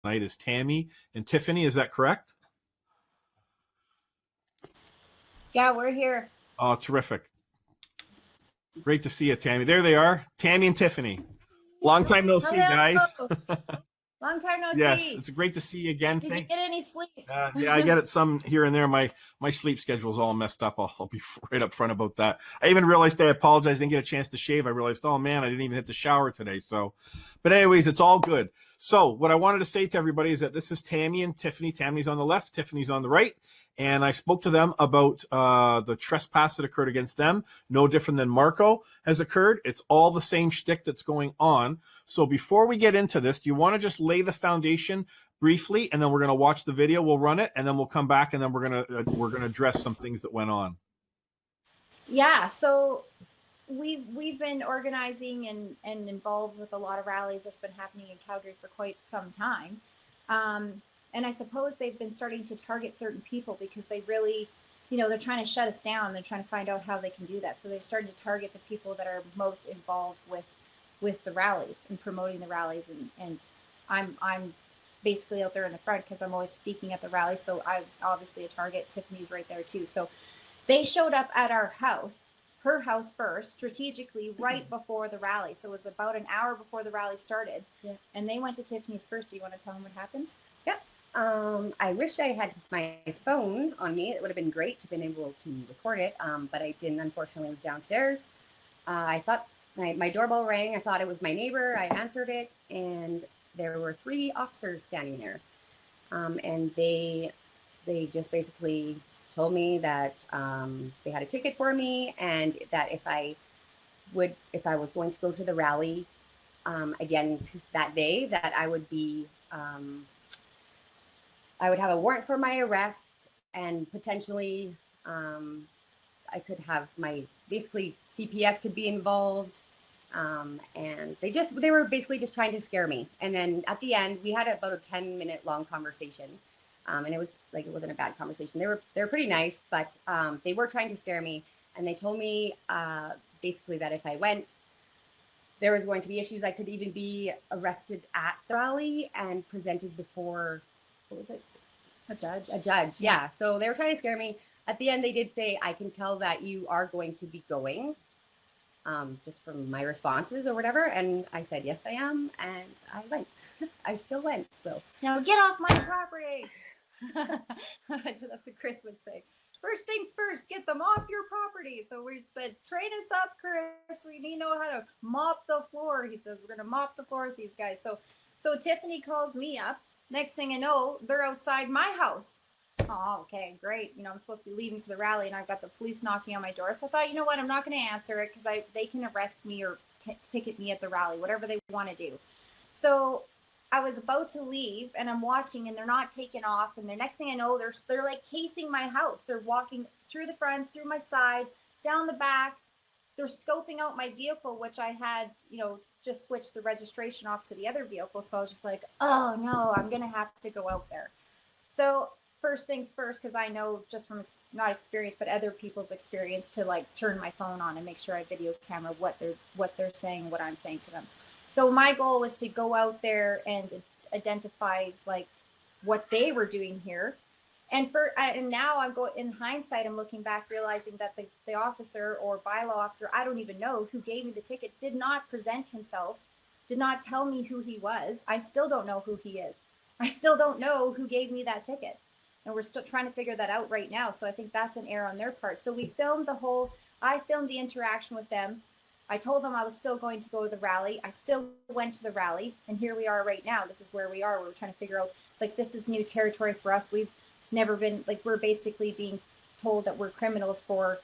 tonight is Tammy and Tiffany. Is that correct? Yeah, we're here. Oh, terrific. Great to see you, Tammy. There they are, Tammy and Tiffany. Long time no see, guys. Long time no Yes, see. it's great to see you again. Did you get any sleep? Yeah, I get it some here and there. My sleep schedule is all messed up. I'll be right up front about that. I even realized I apologize. Didn't get a chance to shave. I realized, oh man, I didn't even hit the shower today. So, but anyways, it's all good. So what I wanted to say to everybody is that this is Tammy and Tiffany. Tammy's on the left, Tiffany's on the right. And I spoke to them about the trespass that occurred against them. No different than Marco has occurred. It's all the same shtick that's going on. So before we get into this, do you want to just lay the foundation briefly, and then we're going to watch the video, we'll run it, and then we'll come back, and then we're going to address some things that went on. Yeah, so we've been organizing and involved with a lot of rallies that's been happening in Calgary for quite some time. And I suppose they've been starting to target certain people because they really, they're trying to shut us down. They're trying to find out how they can do that. So they're starting to target the people that are most involved with the rallies and promoting the rallies. And I'm basically out there in the front because I'm always speaking at the rally. So I was obviously a target. Tiffany's right there too. So they showed up at our house, her house first, strategically right before the rally. So it was about an hour before the rally started. Yeah. And they went to Tiffany's first. Do you want to tell them what happened? Yeah. I wish I had my phone on me. It would have been great to have been able to record it, but I didn't. Unfortunately, I was downstairs. I thought my doorbell rang. I thought it was my neighbor. I answered it, and there were 3 officers standing there, and they just basically told me that they had a ticket for me, and that if I was going to go to the rally again that day, that I would be I would have a warrant for my arrest, and potentially I could have basically CPS could be involved. And they were basically just trying to scare me. And then at the end, we had about a 10-minute long conversation. And it wasn't a bad conversation. They were pretty nice, but they were trying to scare me. And they told me basically that if I went, there was going to be issues. I could even be arrested at the rally and presented before, what was it? A judge. A judge, yeah. So they were trying to scare me. At the end, they did say, I can tell that you are going to be going, just from my responses or whatever. And I said, yes, I am. And I went. I still went. So now get off my property. That's what Chris would say. First things first, get them off your property. So we said, train us up, Chris. We need to know how to mop the floor. He says, we're going to mop the floor with these guys. So Tiffany calls me up. Next thing I know, they're outside my house. Oh, okay, great. I'm supposed to be leaving for the rally, and I've got the police knocking on my door. So I thought, you know what, I'm not going to answer it because they can arrest me or ticket me at the rally, whatever they want to do. So I was about to leave, and I'm watching, and they're not taking off. And the next thing I know, they're like casing my house. They're walking through the front, through my side, down the back. They're scoping out my vehicle, which I had, just switched the registration off to the other vehicle. So I was just like, oh no, I'm going to have to go out there. So first things first, because I know just from not experience, but other people's experience, to turn my phone on and make sure I video camera what they're saying, what I'm saying to them. So my goal was to go out there and identify what they were doing here. And now I'm going, in hindsight, I'm looking back, realizing that the officer or bylaw officer, I don't even know, who gave me the ticket, did not present himself, did not tell me who he was. I still don't know who he is. I still don't know who gave me that ticket. And we're still trying to figure that out right now. So I think that's an error on their part. So I filmed the interaction with them. I told them I was still going to go to the rally. I still went to the rally. And here we are right now. This is where we are. We're trying to figure out, this is new territory for us. We've never been, we're basically being told that we're criminals for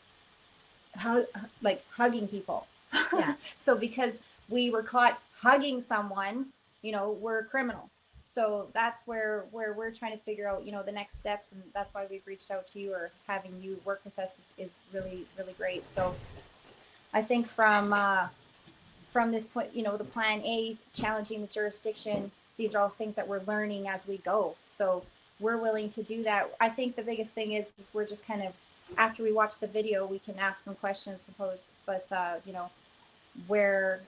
hugging people. Yeah. So because we were caught hugging someone, we're a criminal. So that's where we're trying to figure out, the next steps. And that's why we've reached out to you, or having you work with us is really, really great. So I think from this point, the plan A, challenging the jurisdiction, these are all things that we're learning as we go. So we're willing to do that. I think the biggest thing is we're just kind of, after we watch the video, we can ask some questions, suppose, but where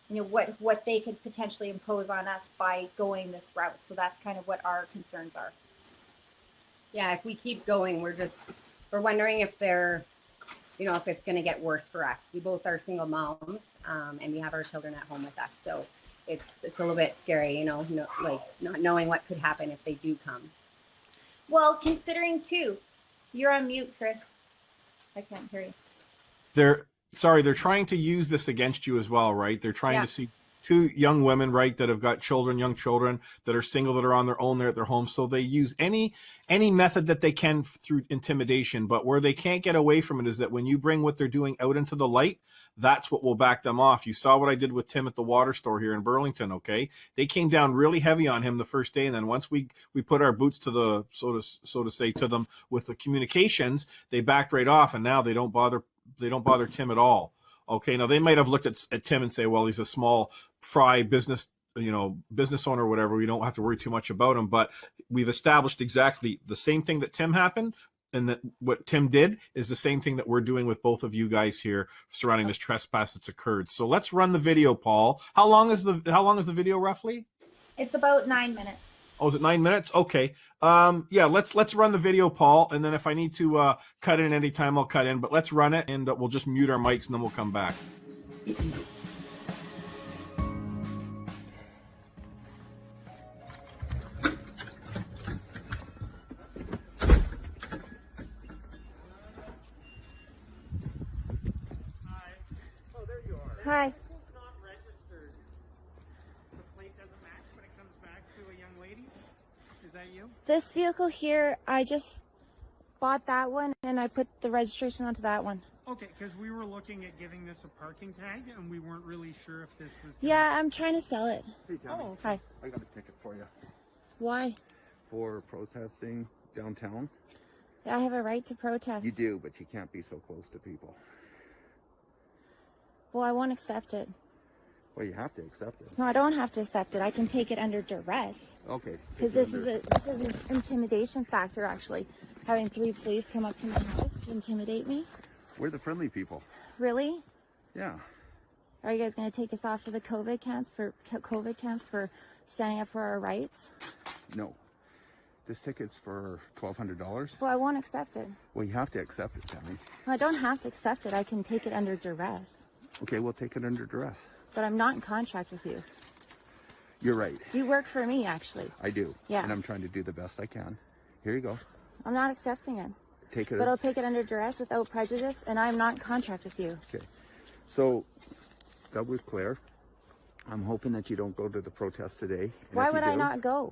what they could potentially impose on us by going this route. So that's kind of what our concerns are. Yeah, if we keep going, we're wondering if if it's going to get worse for us. We both are single moms, and we have our children at home with us. So it's a little bit scary, like not knowing what could happen if they do come. Well, considering too, you're on mute, Chris. I can't hear you. They're trying to use this against you as well, right? They're trying to see two young women, right, that have got young children that are single, that are on their own, they're at their home. So they use any method that they can through intimidation. But where they can't get away from it is that when you bring what they're doing out into the light, that's what will back them off. You saw what I did with Tim at the water store here in Burlington, okay? They came down really heavy on him the first day, and then once we put our boots to the so to say to them with the communications, they backed right off, and now they don't bother Tim at all. Okay, now they might have looked at Tim and say, well, he's a small fry business owner or whatever. We don't have to worry too much about him. But we've established exactly the same thing that Tim happened, and that what Tim did is the same thing that we're doing with both of you guys here surrounding this trespass that's occurred. So let's run the video, Paul. How long is the video roughly? It's about 9 minutes. Oh, is it 9 minutes? Okay. Yeah, let's run the video, Paul, and then if I need to cut in any time, I'll cut in. But let's run it, and we'll just mute our mics, and then we'll come back. Hi. Oh, there you are. Hi. It's not registered. The plate doesn't match, but it comes back to a young lady. Is that you? This vehicle here, I just bought that one and I put the registration onto that one. Okay, because we were looking at giving this a parking tag, and we weren't really sure if this was... Yeah, I'm trying to sell it. Hey, Tammy. Oh, Hi. I got a ticket for you Why? for protesting downtown. I have a right to protest. You do, but you can't be so close to people. Well, I won't accept it. Well, you have to accept it. No, I don't have to accept it. I can take it under duress. Okay. Because this is an intimidation factor, actually. Having 3 police come up to my house to intimidate me. We're the friendly people. Really? Yeah. Are you guys going to take us off to the COVID camps for standing up for our rights? No. This ticket's for $1,200. Well, I won't accept it. Well, you have to accept it, Tammy. No, I don't have to accept it. I can take it under duress. Okay, we'll take it under duress. But I'm not in contract with you. You're right. You work for me, actually. I do. Yeah. And I'm trying to do the best I can. Here you go. I'm not accepting it. Take it. But I'll take it under duress without prejudice, and I'm not in contract with you. Okay. So, that was clear. I'm hoping that you don't go to the protest today. And Why if you would I do- not go?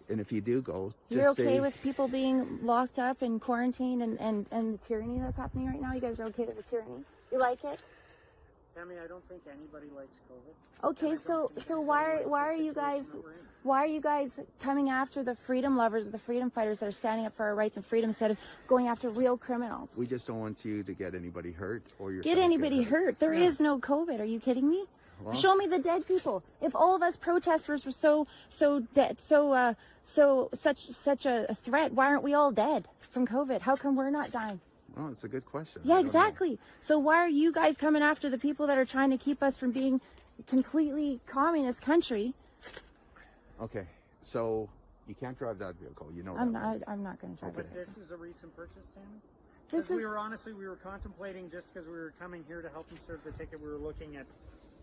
And if you do go, You're just okay stay. with people being locked up and quarantined and the tyranny that's happening right now? You guys are okay with the tyranny? You like it? Tammy, I don't think anybody likes COVID. Okay, so why are you guys coming after the freedom lovers, the freedom fighters that are standing up for our rights and freedom instead of going after real criminals? We just don't want you to get anybody hurt or yourself Get anybody hurt? There is no COVID. Are you kidding me? Well, Show me the dead people. If all of us protesters were so dead, such a threat, why aren't we all dead from COVID? How come we're not dying? well, it's a good question. Yeah, I don't know. exactly. So why are you guys coming after the people that are trying to keep us from being a completely communist country? Okay, so you can't drive that vehicle. You know I'm that. not. right? I'm not going to try Okay. to. This is a recent purchase, Tammy? This Because is. we were contemplating, just because we were coming here to help you serve the ticket, we were looking at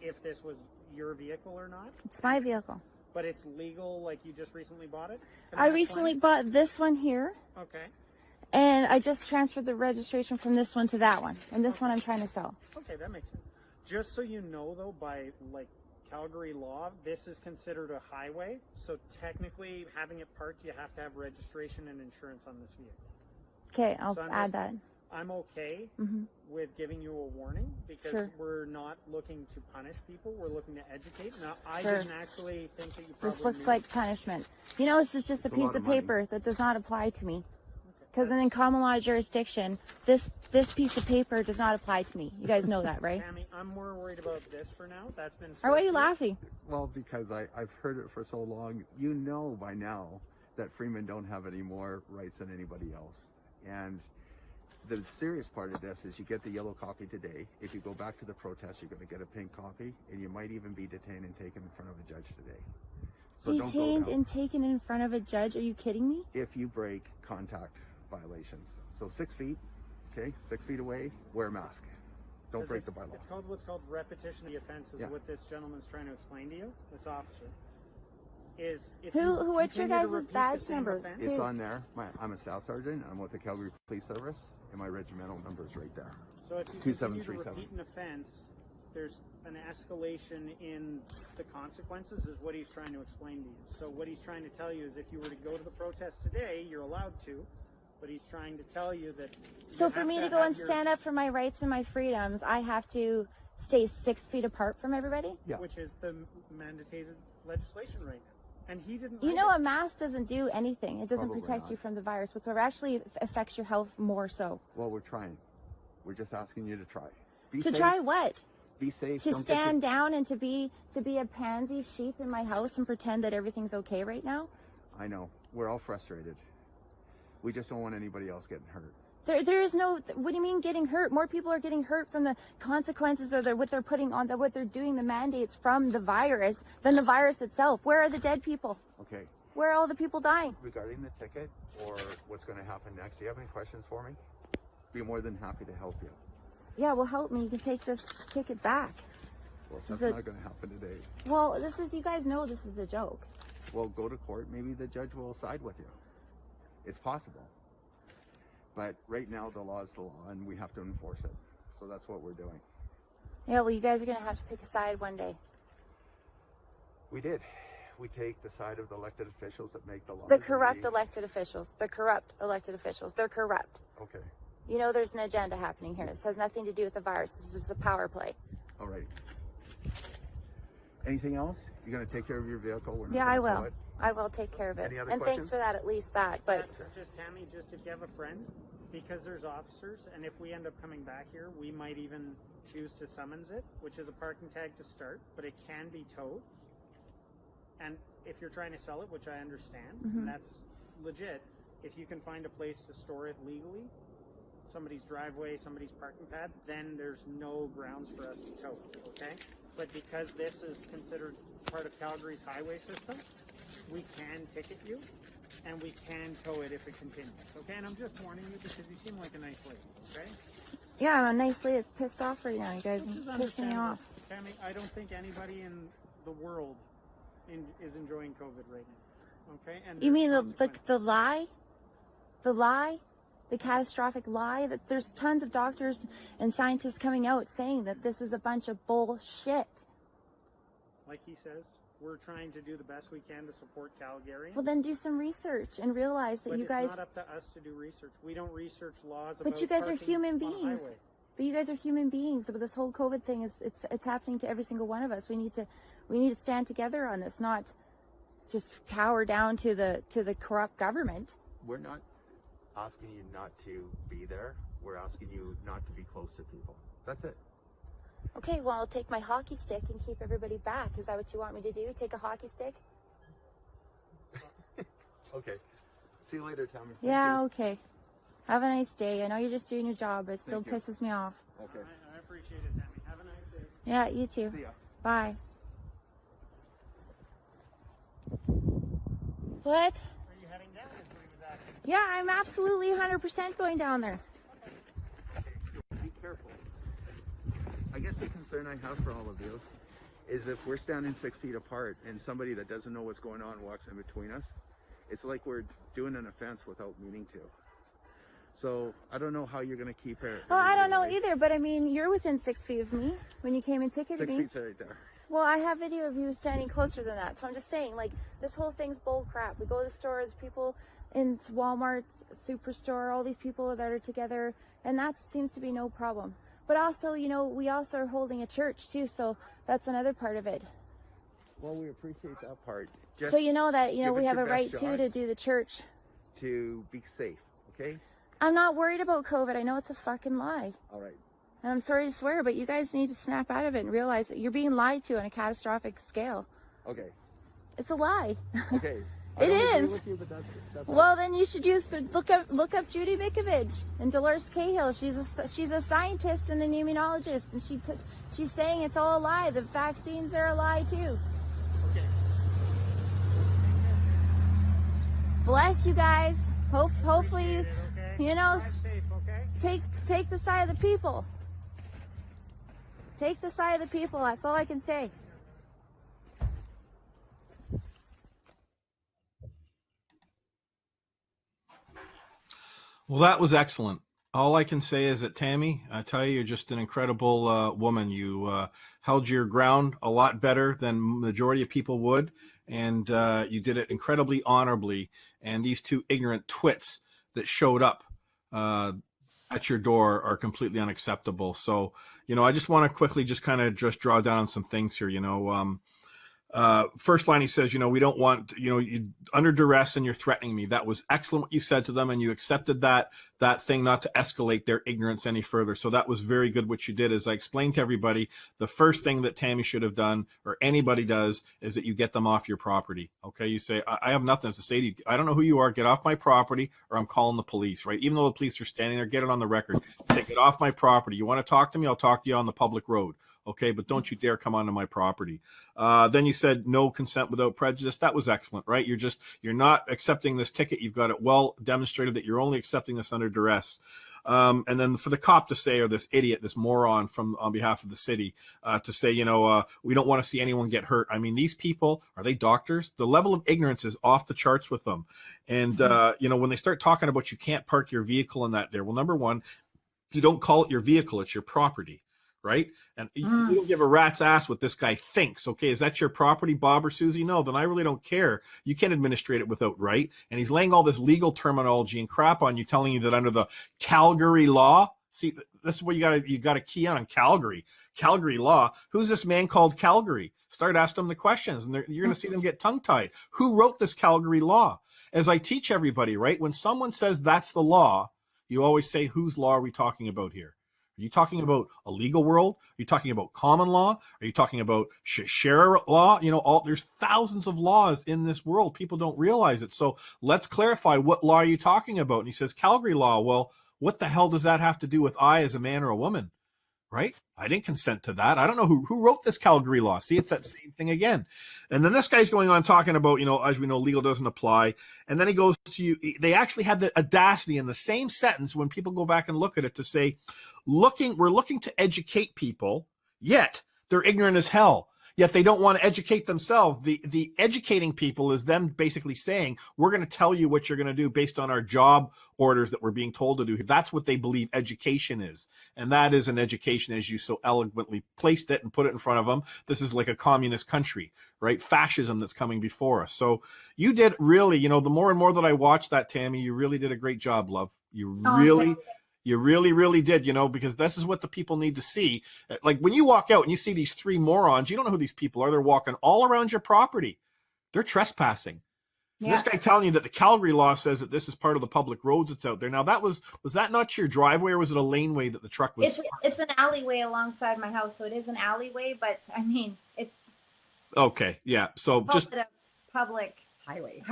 if this was your vehicle or not. It's my vehicle. But it's legal, like you just recently bought it? Can I ask recently why? bought this one here, Okay. and I just transferred the registration from this one to that one, and this one I'm trying to sell. Okay, that makes sense. Just so you know, though, by like Calgary law, this is considered a highway. So technically, having it parked, you have to have registration and insurance on this vehicle. Okay, I'll So I'm add just- that. I'm okay hmm with giving you a warning because Sure. we're not looking to punish people. We're looking to educate. Now, I Sure. didn't actually think that you probably This looks knew. like punishment. You know, it's just a It's a piece lot of of money. paper that does not apply to me. Okay. Because in common law jurisdiction, this piece of paper does not apply to me. You guys know that, right? Tammy, I'm more worried about this for now. That's been. Or why are you served. laughing? Well, because I've heard it for so long. You know by now that Freeman don't have any more rights than anybody else. And The serious part of this is you get the yellow copy today. If you go back to the protest, you're going to get a pink copy, and you might even be detained and taken in front of a judge today. So don't go Detained down. and taken in front of a judge? Are you kidding me? If you break contact violations. So 6 feet, okay, 6 feet away, wear a mask. Don't break the bylaw. It's called what's called repetition of the offense is Yeah. what this gentleman's trying to explain to you, this officer. Is if Who- you what's your continue to guys' repeat the badge same numbers? offense- It's on there. I'm a staff sergeant. I'm with the Calgary Police Service, and my regimental number is right there. So if you continue to 2737. repeat an offense, there's an escalation in the consequences is what he's trying to explain to you. So what he's trying to tell you is if you were to go to the protest today, you're allowed to, but he's trying to tell you that So you for have me to have go and your- stand up for my rights and my freedoms, I have to stay 6 feet apart from everybody? Yeah. which is the mandated legislation right now. And he didn't You write know, it. a mask doesn't do anything. It doesn't Probably protect not. you from the virus whatsoever. Actually, it affects your health more so. Well, we're trying. We're just asking you to try. Be To safe. try what? Be safe. To Don't stand get down and to be a pansy sheep in my house and pretend that everything's okay right now? I know. We're all frustrated. We just don't want anybody else getting hurt. There is no. What do you mean getting hurt? More people are getting hurt from the consequences of what they're putting on, what they're doing, the mandates from the virus than the virus itself. Where are the dead people? Okay. Where are all the people dying? Regarding the ticket or what's going to happen next, do you have any questions for me? Be more than happy to help you. Yeah, well, help me. You can take this ticket back. Well, This that's is a- not going to happen today. Well, you guys know this is a joke. Well, go to court. Maybe the judge will side with you. It's possible. But right now, the law is the law, and we have to enforce it. So that's what we're doing. Yeah, well, you guys are going to have to pick a side one day. We did. We take the side of the elected officials that make the laws. The and corrupt we- elected officials. The corrupt elected officials. They're corrupt. Okay. You know there's an agenda happening here. This has nothing to do with the virus. This is a power play. All right. Anything else? You're going to take care of your vehicle? We're not Yeah, gonna I tow will. it? I will take care of it. Any other And questions? thanks for that, at least that. But Just Tammy, just if you have a friend, because there's officers, and if we end up coming back here, we might even choose to summons it, which is a parking tag to start, but it can be towed. And if you're trying to sell it, which I understand, and that's legit, if you can find a place to store it legally, somebody's driveway, somebody's parking pad, then there's no grounds for us to tow it, okay? But because this is considered part of Calgary's highway system, we can ticket you, and we can tow it if it continues, okay? And I'm just warning you because you seem like a nice lady, okay? yeah, I'm nicely as pissed off right now. You guys Which is are pissing me understandable. off. Tammy, I don't think anybody in the world is enjoying COVID right now, okay? And You there's mean the consequences. lie, the catastrophic lie that there's tons of doctors and scientists coming out saying that this is a bunch of bullshit. Like he says, we're trying to do the best we can to support Calgarians. Well, then do some research and realize that but you it's guys. not up to us to do research. We don't research laws But about you guys are parking human on a beings. highway. But you guys are human beings. But this whole COVID thing it's happening to every single one of us. We need to stand together on this, not just cower down to the corrupt government. We're not asking you not to be there. We're asking you not to be close to people. That's it. Okay, well, I'll take my hockey stick and keep everybody back. Is that what you want me to do? Take a hockey stick? Okay. See you later, Tammy. Thank Yeah, you. okay. Have a nice day. I know you're just doing your job, but it still Thank you. pisses me off. Okay. I appreciate it, Tammy. Have a nice day. Yeah, you too. See ya. Bye. What? Are you heading down? Is what he was asking. Yeah, I'm absolutely 100% going down there. Be careful. I guess the concern I have for all of you is if we're standing 6 feet apart and somebody that doesn't know what's going on walks in between us, it's like we're doing an offense without meaning to. So I don't know how you're going to keep it. Well, I don't know either, but I mean, you're within 6 feet of me when you came and ticketed 6 me. feet's right there. Well, I have video of you standing closer than that. So I'm just saying, like, this whole thing's bull crap. We go to the store, there's people in Walmart's Superstore, all these people that are together, and that seems to be no problem. But also, you know, we also are holding a church too, so that's another part of it. Well, we appreciate that part. Just So you know that, you know, give it we have a your right best too shot. to do the church. to be safe, okay? I'm not worried about COVID. I know it's a fucking lie. All right. And I'm sorry to swear, but you guys need to snap out of it and realize that you're being lied to on a catastrophic scale. Okay. It's a lie. Okay. It don't agree is. with you, but that's Well, then you should look up Judy Mikovich and Dolores Cahill. She's a scientist and an immunologist, and she's saying it's all a lie. The vaccines are a lie too. okay. Bless you guys. Hopefully, Appreciate it, okay? you know, Drive safe, okay? take the side of the people. Take the side of the people. That's all I can say. Well, that was excellent. All I can say is that, Tammy, I tell you, you're just an incredible woman. You held your ground a lot better than majority of people would, and you did it incredibly honorably. And these two ignorant twits that showed up at your door are completely unacceptable. So, I just want to quickly just kind of just draw down on some things here. First line, he says, we don't want, you under duress and you're threatening me. That was excellent what you said to them, and you accepted that thing not to escalate their ignorance any further. So that was very good what you did. As I explained to everybody, the first thing that Tammy should have done, or anybody does, is that you get them off your property. Okay, you say, I have nothing to say to you. I don't know who you are. Get off my property, or I'm calling the police, right? Even though the police are standing there, get it on the record. Say, get off my property. You want to talk to me? I'll talk to you on the public road. Okay, but don't you dare come onto my property. Then you said no consent without prejudice. That was excellent, right? You're not accepting this ticket. You've got it well demonstrated that you're only accepting this under duress. And then for the cop to say, or this idiot, this moron on behalf of the city, to say, we don't want to see anyone get hurt. I mean, these people, are they doctors? The level of ignorance is off the charts with them. And, when they start talking about you can't park your vehicle in that there, well, number one, you don't call it your vehicle, it's your property. Right? And you don't give a rat's ass what this guy thinks. Okay, is that your property, Bob or Susie? No, then I really don't care. You can't administrate it without right. And he's laying all this legal terminology and crap on you, telling you that under the Calgary law, see, this is what you got to key on Calgary law. Who's this man called Calgary? Start asking them the questions, and you're going to see them get tongue-tied. Who wrote this Calgary law? As I teach everybody, right, when someone says that's the law, you always say, whose law are we talking about here? Are you talking about a legal world? Are you talking about common law? Are you talking about share law? There's thousands of laws in this world. People don't realize it. So let's clarify, what law are you talking about? And he says, Calgary law. Well, what the hell does that have to do with I as a man or a woman? Right? I didn't consent to that. I don't know who wrote this Calgary law. See, it's that same thing again. And then this guy's going on talking about, as we know, legal doesn't apply. And then he goes to you. They actually had the audacity in the same sentence, when people go back and look at it, to say, we're looking to educate people, yet they're ignorant as hell. Yet they don't want to educate themselves. The educating people is them basically saying, we're going to tell you what you're going to do based on our job orders that we're being told to do. That's what they believe education is. And that is an education, as you so eloquently placed it and put it in front of them. This is like a communist country, right? Fascism that's coming before us. So you did really, the more and more that I watch that, Tammy, you really did a great job, love. You really, really did, because this is what the people need to see. Like when you walk out and you see these three morons, you don't know who these people are. They're walking all around your property. They're trespassing. Yeah. This guy telling you that the Calgary law says that this is part of the public roads that's out there. Now, was that not your driveway, or was it a laneway that the truck was? It's an alleyway alongside my house, so it is an alleyway, but I mean, it's okay. Yeah. So just a public highways.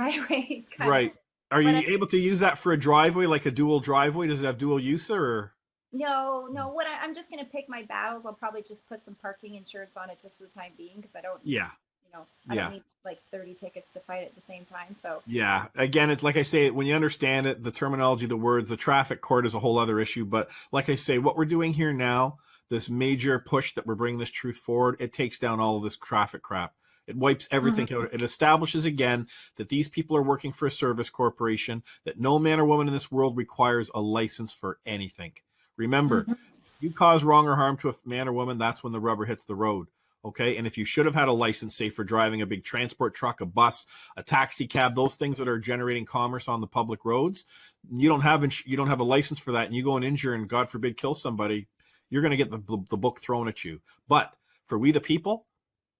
Right. Are you able to use that for a driveway, like a dual driveway? Does it have dual use, or? No. What I'm just going to pick my battles. I'll probably just put some parking insurance on it just for the time being, because I don't. Yeah. I don't need like 30 tickets to fight at the same time. So. Yeah. Again, it's like I say, when you understand it, the terminology, the words, the traffic court is a whole other issue. But like I say, what we're doing here now, this major push that we're bringing this truth forward, it takes down all of this traffic crap. It wipes everything out. It establishes again that these people are working for a service corporation, that no man or woman in this world requires a license for anything. Remember, you cause wrong or harm to a man or woman, that's when the rubber hits the road. Okay. And if you should have had a license, say for driving a big transport truck, a bus, a taxi cab, those things that are generating commerce on the public roads, you don't have a license for that, and you go and injure and, God forbid, kill somebody, you're going to get the book thrown at you. But for we the people,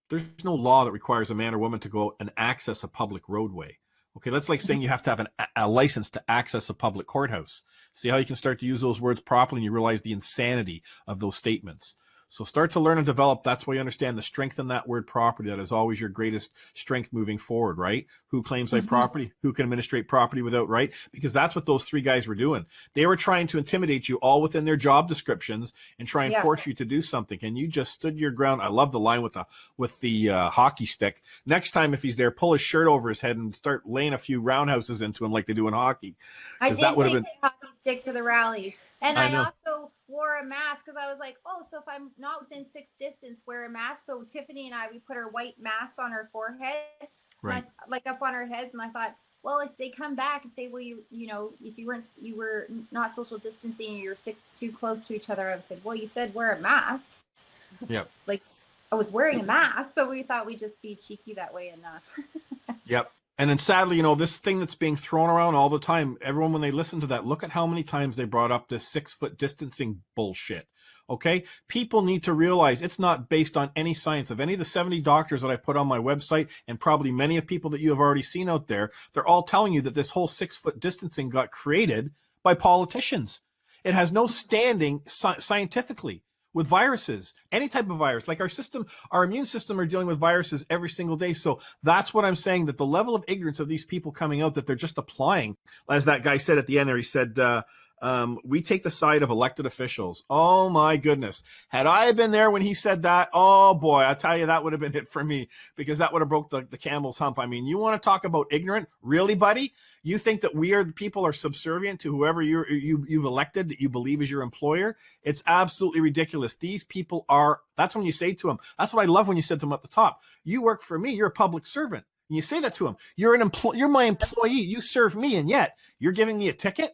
there's no law that requires a man or woman to go and access a public roadway. Okay, that's like saying you have to have a license to access a public courthouse. See how you can start to use those words properly, and you realize the insanity of those statements. So start to learn and develop. That's why you understand the strength in that word property. That is always your greatest strength moving forward, right? Who claims thy property? Who can administrate property without right? Because that's what those three guys were doing. They were trying to intimidate you all within their job descriptions and try and force you to do something. And you just stood your ground. I love the line with the hockey stick. Next time, if he's there, pull his shirt over his head and start laying a few roundhouses into him like they do in hockey. I did that would take have been the hockey stick to the rally. And I I know. also wore a mask because I was like, oh, so if I'm not within 6 distance, wear a mask. So Tiffany and I, we put our white masks on our forehead, Right. like up on our heads. And I thought, well, if they come back and say, well, you know, if you were not social distancing, you're too close to each other, I would say, well, you said wear a mask. Yep. Like I was wearing a mask, so we thought we'd just be cheeky that way and Yep. And then sadly, you know, this thing that's being thrown around all the time, everyone, when they listen to that, look at how many times they brought up this 6-foot distancing bullshit. Okay. People need to realize it's not based on any science. Of any of the 70 doctors that I've put on my website, and probably many of people that you have already seen out there, they're all telling you that this whole 6-foot distancing got created by politicians. It has no standing scientifically. With viruses, any type of virus, like our immune system are dealing with viruses every single day. So that's what I'm saying, that the level of ignorance of these people coming out, that they're just applying, as that guy said at the end there, he said, we take the side of elected officials. Oh my goodness. Had I been there when he said that, oh boy, I tell you, that would have been it for me, because that would have broke the camel's hump. I mean, you want to talk about ignorant? Really, buddy? You think that we are the people are subservient to whoever you've elected that you believe is your employer? It's absolutely ridiculous. These people are, that's when you say to them, that's what I love when you said to them at the top, you work for me, you're a public servant. And you say that to them, you're my employee, you serve me, and yet you're giving me a ticket?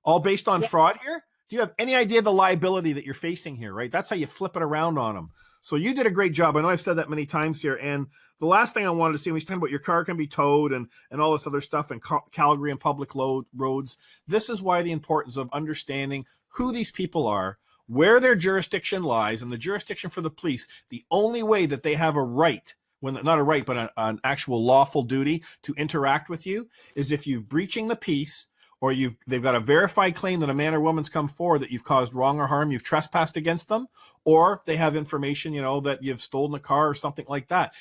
All based on fraud here? Do you have any idea the liability that you're facing here, right? That's how you flip it around on them. So you did a great job. I know I've said that many times here. And the last thing I wanted to see, when he's talking about your car can be towed and all this other stuff, and Calgary and public roads, this is why the importance of understanding who these people are, where their jurisdiction lies, and the jurisdiction for the police. The only way that they have a right, not a right, but an actual lawful duty to interact with you, is if you've breaching the peace, or they've got a verified claim that a man or woman's come forward that you've caused wrong or harm, you've trespassed against them, or they have information, you know, that you've stolen a car or something like that.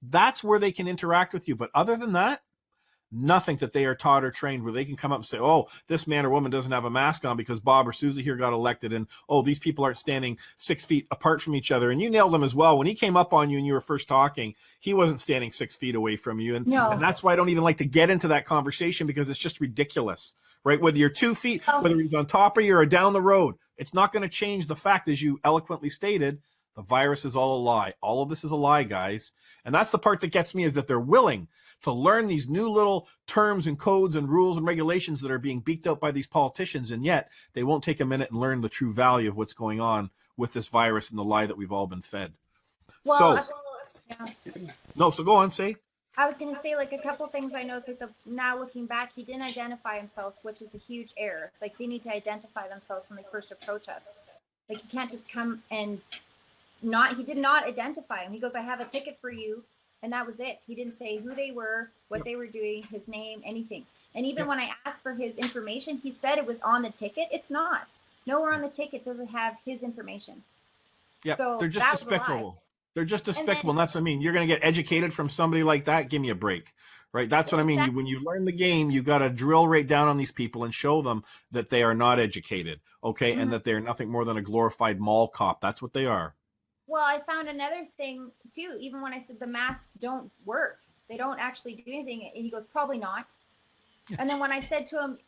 That's where they can interact with you. But other than that, nothing that they are taught or trained where they can come up and say, oh, this man or woman doesn't have a mask on because Bob or Susie here got elected, and oh, these people aren't standing 6 feet apart from each other. And you nailed him as well. When he came up on you and you were first talking, he wasn't standing 6 feet away from you. And that's why I don't even like to get into that conversation, because it's just ridiculous, right? Whether you're 2 feet, whether you're on top of you or down the road, it's not going to change the fact, as you eloquently stated, the virus is all a lie. All of this is a lie, guys. And that's the part that gets me, is that they're willing to learn these new little terms and codes and rules and regulations that are being beaked out by these politicians, and yet they won't take a minute and learn the true value of what's going on with this virus and the lie that we've all been fed. well, So go on, say. I was going to say, like, a couple things I noticed with now looking back, he didn't identify himself, which is a huge error. Like, they need to identify themselves when they first approach us. Like, you can't just come and he did not identify him. He goes, I have a ticket for you. And that was it. He didn't say who they were, what they were doing, his name, anything. And even when I asked for his information, he said it was on the ticket. It's not. Nowhere on the ticket does it have his information. Yeah, so they're just despicable. They're just despicable. And that's what I mean. You're going to get educated from somebody like that. Give me a break, right? That's what I mean. When you learn the game, you got to drill right down on these people and show them that they are not educated, okay? And that they're nothing more than a glorified mall cop. That's what they are. Well, I found another thing too. Even when I said the masks don't work, they don't actually do anything. And he goes, probably not. Yeah. And then when I said to him,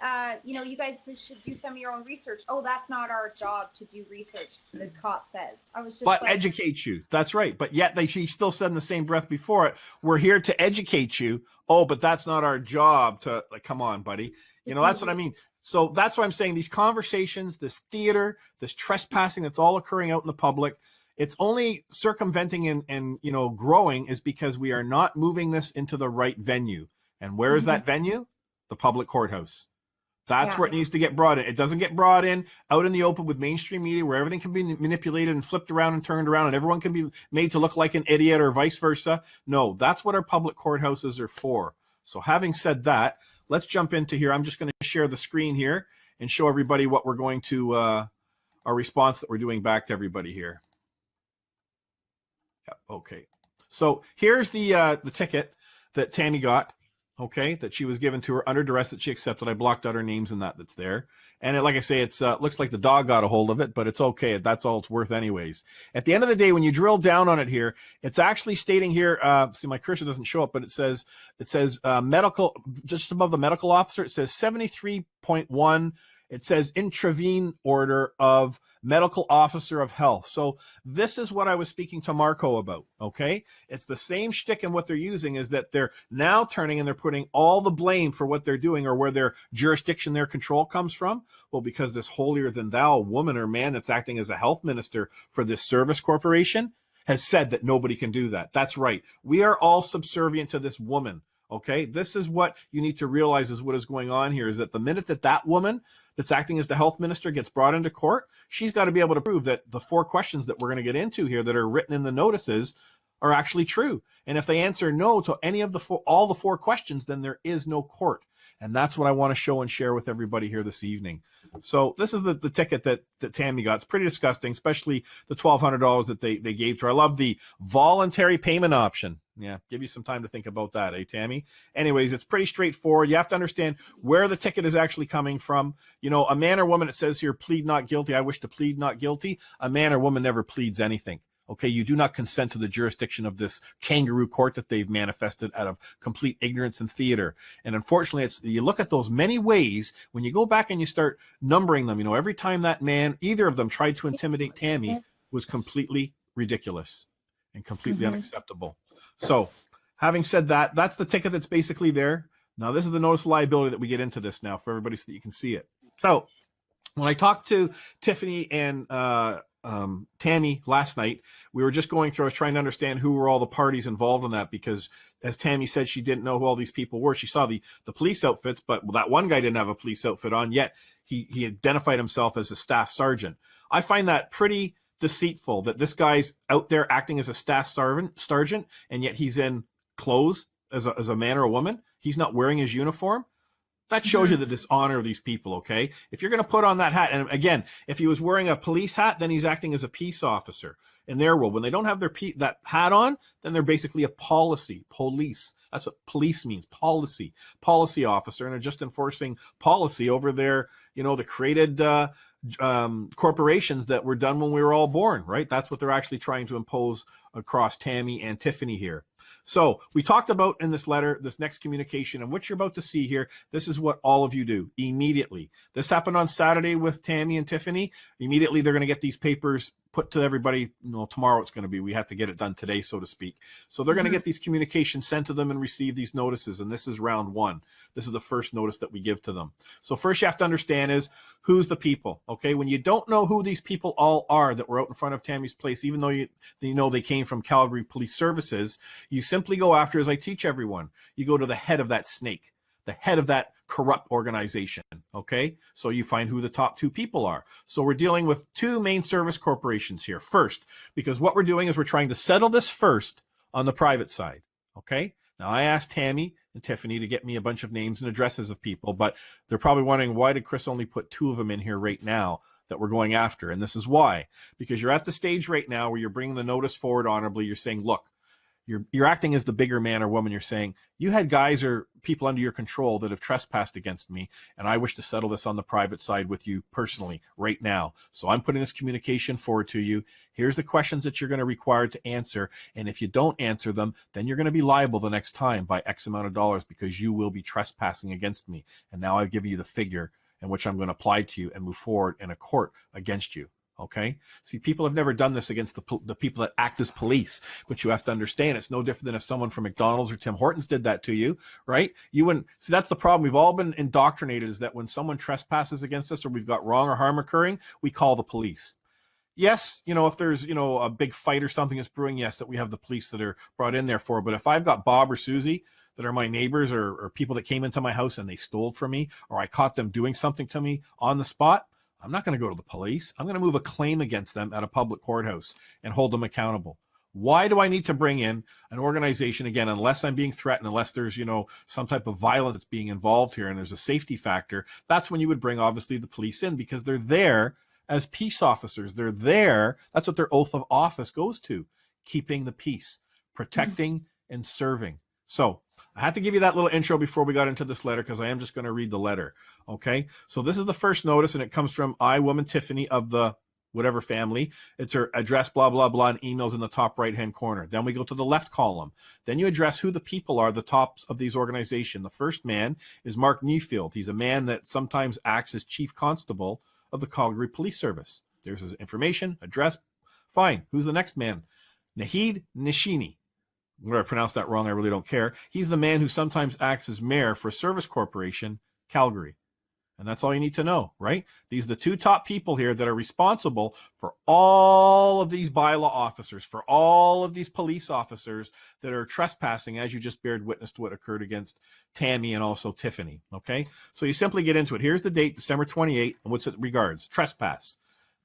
you guys should do some of your own research. Oh, that's not our job to do research, the cop says. I was just But educate you. That's right. But yet she still said in the same breath before it, we're here to educate you. Oh, but that's not our job to, like, come on, buddy. You know, that's what I mean. So that's why I'm saying these conversations, this theater, this trespassing that's all occurring out in the public, it's only circumventing and growing is because we are not moving this into the right venue. And where is that venue? The public courthouse. That's where it needs to get brought in. It doesn't get brought in out in the open with mainstream media where everything can be manipulated and flipped around and turned around and everyone can be made to look like an idiot or vice versa. No, that's what our public courthouses are for. So having said that, let's jump into here. I'm just going to share the screen here and show everybody what we're going to, our response that we're doing back to everybody here. Okay. So here's the ticket that Tammy got. Okay, that she was given to her under duress that she accepted. I blocked out her names and that's there. And like I say, it's looks like the dog got a hold of it, but it's okay. That's all it's worth anyways. At the end of the day, when you drill down on it here, it's actually stating here, see my cursor doesn't show up, but it says medical, just above the medical officer, it says 73.1. It says intravene order of medical officer of health. So this is what I was speaking to Marco about, okay? It's the same shtick, and what they're using is that they're now turning and they're putting all the blame for what they're doing or where their jurisdiction, their control comes from. Well, because this holier than thou woman or man that's acting as a health minister for this service corporation has said that nobody can do that. That's right. We are all subservient to this woman. Okay, this is what you need to realize is what is going on here, is that the minute that woman that's acting as the health minister gets brought into court, she's got to be able to prove that the 4 questions that we're going to get into here that are written in the notices are actually true. And if they answer no to any of all the 4 questions, then there is no court. And that's what I want to show and share with everybody here this evening. So this is the ticket that Tammy got. It's pretty disgusting, especially the $1,200 that they gave to her. I love the voluntary payment option. Yeah, give you some time to think about that, eh, Tammy? Anyways, it's pretty straightforward. You have to understand where the ticket is actually coming from. You know, a man or woman, it says here, plead not guilty. I wish to plead not guilty. A man or woman never pleads anything. Okay, you do not consent to the jurisdiction of this kangaroo court that they've manifested out of complete ignorance and theater. And unfortunately, you look at those many ways, when you go back and you start numbering them, you know, every time that man, either of them tried to intimidate Tammy, was completely ridiculous and completely unacceptable. So having said that, that's the ticket that's basically there. Now, this is the notice of liability that we get into this now for everybody so that you can see it. So when I talked to Tiffany and Tammy last night, we were just going through, I was trying to understand who were all the parties involved in that, because as Tammy said, she didn't know who all these people were. She saw the police outfits, but that one guy didn't have a police outfit on, yet he identified himself as a staff sergeant. I find that pretty deceitful that this guy's out there acting as a staff sergeant, and yet he's in clothes as a man or a woman. He's not wearing his uniform. That shows you the dishonor of these people, okay? If you're going to put on that hat, and again, if he was wearing a police hat, then he's acting as a peace officer in their world. When they don't have that hat on, then they're basically a police. That's what police means, policy officer, and they're just enforcing policy over their, you know, the created corporations that were done when we were all born, right? That's what they're actually trying to impose across Tammy and Tiffany here. So we talked about in this letter, this next communication, and what you're about to see here, this is what all of you do immediately. This happened on Saturday with Tammy and Tiffany. Immediately, they're going to get these papers put to everybody. You know, tomorrow it's going to be, we have to get it done today, so to speak. So they're going to get these communications sent to them and receive these notices. And this is round 1. This is the first notice that we give to them. So first you have to understand is who's the people, okay? When you don't know who these people all are that were out in front of Tammy's place, even though you know they came from Calgary Police Services, you simply go after, as I teach everyone, you go to the head of that snake, the head of that corrupt organization, okay? So you find who the top 2 people are. So we're dealing with 2 main service corporations here first, because what we're doing is we're trying to settle this first on the private side, okay? Now, I asked Tammy and Tiffany to get me a bunch of names and addresses of people, but they're probably wondering, why did Chris only put 2 of them in here right now that we're going after? And this is why. Because you're at the stage right now where you're bringing the notice forward honorably. You're saying, look, you're acting as the bigger man or woman. You're saying, you had guys or people under your control that have trespassed against me, and I wish to settle this on the private side with you personally right now. So I'm putting this communication forward to you. Here's the questions that you're going to require to answer, and if you don't answer them, then you're going to be liable the next time by X amount of dollars, because you will be trespassing against me. And now I've given you the figure in which I'm going to apply to you and move forward in a court against you. Okay. See, people have never done this against the people that act as police, but you have to understand it's no different than if someone from McDonald's or Tim Hortons did that to you, right? You wouldn't see. That's the problem. We've all been indoctrinated, is that when someone trespasses against us or we've got wrong or harm occurring, we call the police. Yes, you know, if there's, you know, a big fight or something is brewing, yes, that we have the police that are brought in there for. But if I've got Bob or Susie that are my neighbors or people that came into my house and they stole from me, or I caught them doing something to me on the spot, I'm not going to go to the police. I'm going to move a claim against them at a public courthouse and hold them accountable. Why do I need to bring in an organization, again, unless I'm being threatened, unless there's, you know, some type of violence that's being involved here and there's a safety factor? That's when you would bring, obviously, the police in, because they're there as peace officers. They're there. That's what their oath of office goes to. keeping the peace, protecting and serving. So I had to give you that little intro before we got into this letter, because I am just going to read the letter. Okay. So this is the first notice, and it comes from woman Tiffany of the whatever family. It's her address, blah, blah, blah, and emails in the top right-hand corner. Then we go to the left column. Then you address who the people are, the tops of these organizations. The first man is Mark Neufeld. He's a man that sometimes acts as chief constable of the Calgary Police Service. There's his information, address. Fine. Who's the next man? Nahid Nishini. Whether I pronounce that wrong, I really don't care. He's the man who sometimes acts as mayor for Service Corporation, Calgary. And that's all you need to know, right? These are the two top people here that are responsible for all of these bylaw officers, for all of these police officers that are trespassing, as you just bared witness to what occurred against Tammy and also Tiffany, okay? So you simply get into it. Here's the date, December 28th, and what's it regards? Trespass,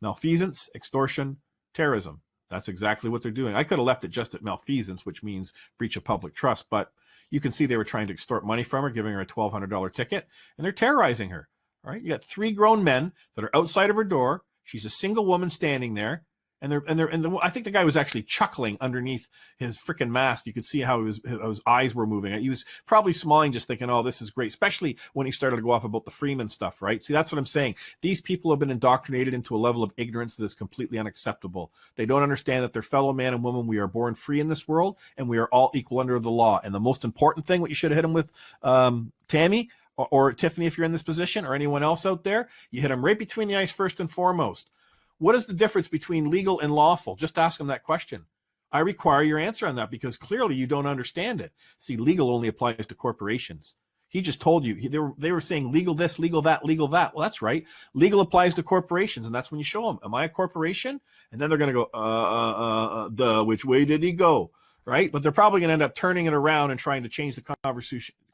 malfeasance, extortion, terrorism. That's exactly what they're doing. I could have left it just at malfeasance, which means breach of public trust, but you can see they were trying to extort money from her, giving her a $1,200 ticket, and they're terrorizing her. All right, you got 3 grown men that are outside of her door. She's a single woman standing there, and I think the guy was actually chuckling underneath his freaking mask. You could see how his eyes were moving. He was probably smiling, just thinking, "Oh, this is great." Especially when he started to go off about the Freeman stuff, right? See, that's what I'm saying. These people have been indoctrinated into a level of ignorance that is completely unacceptable. They don't understand that they're fellow man and woman. We are born free in this world, and we are all equal under the law. And the most important thing, what you should have hit him with, Tammy, or Tiffany, if you're in this position, or anyone else out there, you hit them right between the eyes first and foremost. What is the difference between legal and lawful? Just ask them that question. I require your answer on that, because clearly you don't understand it. See, legal only applies to corporations. He just told you, they were saying legal this, legal that, legal that. Well, that's right. Legal applies to corporations, and that's when you show them, am I a corporation? And then they're going to go, which way did he go? Right? But they're probably going to end up turning it around and trying to change the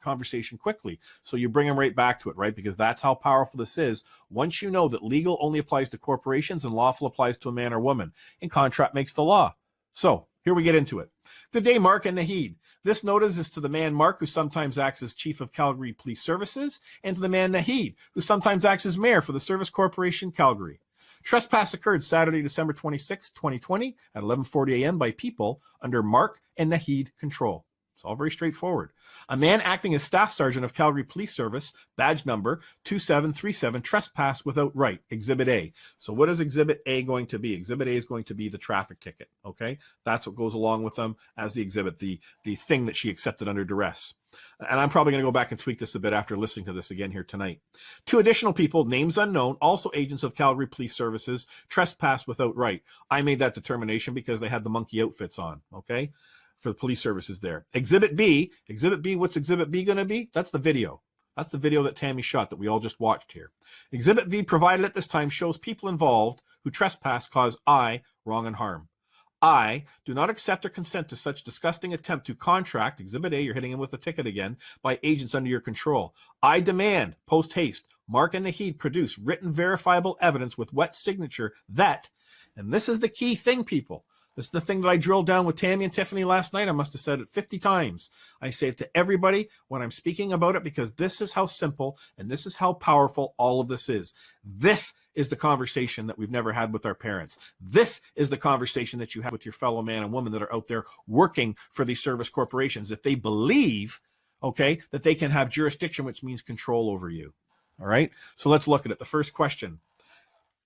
conversation quickly. So you bring them right back to it, right? Because that's how powerful this is. Once you know that legal only applies to corporations and lawful applies to a man or woman, and contract makes the law. So here we get into it. Good day, Mark and Nahid. This notice is to the man Mark, who sometimes acts as chief of Calgary Police Services, and to the man Nahid, who sometimes acts as mayor for the Service Corporation, Calgary. Trespass occurred Saturday, December 26, 2020 at 11:40 a.m. by people under Mark and Nahid control. It's all very straightforward. A man acting as staff sergeant of Calgary Police Service, badge number 2737, trespassed without right, Exhibit A. So what is Exhibit A going to be? Exhibit A is going to be the traffic ticket, okay? That's what goes along with them as the exhibit, the thing that she accepted under duress. And I'm probably going to go back and tweak this a bit after listening to this again here tonight. 2 additional people, names unknown, also agents of Calgary Police Services, trespassed without right. I made that determination because they had the monkey outfits on, okay, for the police services there. Exhibit B, what's Exhibit B going to be? That's the video. That's the video that Tammy shot that we all just watched here. Exhibit B provided at this time shows people involved who trespass cause I wrong and harm. I do not accept or consent to such disgusting attempt to contract, Exhibit A, you're hitting him with a ticket again, by agents under your control. I demand, post haste, Mark and Nahid produce written verifiable evidence with wet signature that, and this is the key thing, people, this is the thing that I drilled down with Tammy and Tiffany last night. I must have said it 50 times. I say it to everybody when I'm speaking about it, because this is how simple and this is how powerful all of this is. This is the conversation that we've never had with our parents. This is the conversation that you have with your fellow man and woman that are out there working for these service corporations. If they believe, okay, that they can have jurisdiction, which means control over you. All right. So let's look at it. The first question.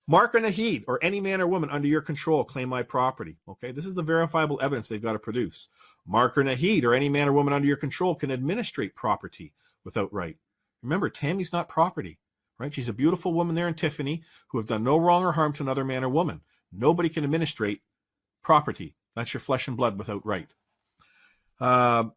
Mark or Nahid, or any man or woman under your control, claim my property. Okay, this is the verifiable evidence they've got to produce. Mark or Nahid, or any man or woman under your control, can administrate property without right. Remember, Tammy's not property, right? She's a beautiful woman there in Tiffany who have done no wrong or harm to another man or woman. Nobody can administrate property. That's your flesh and blood without right. The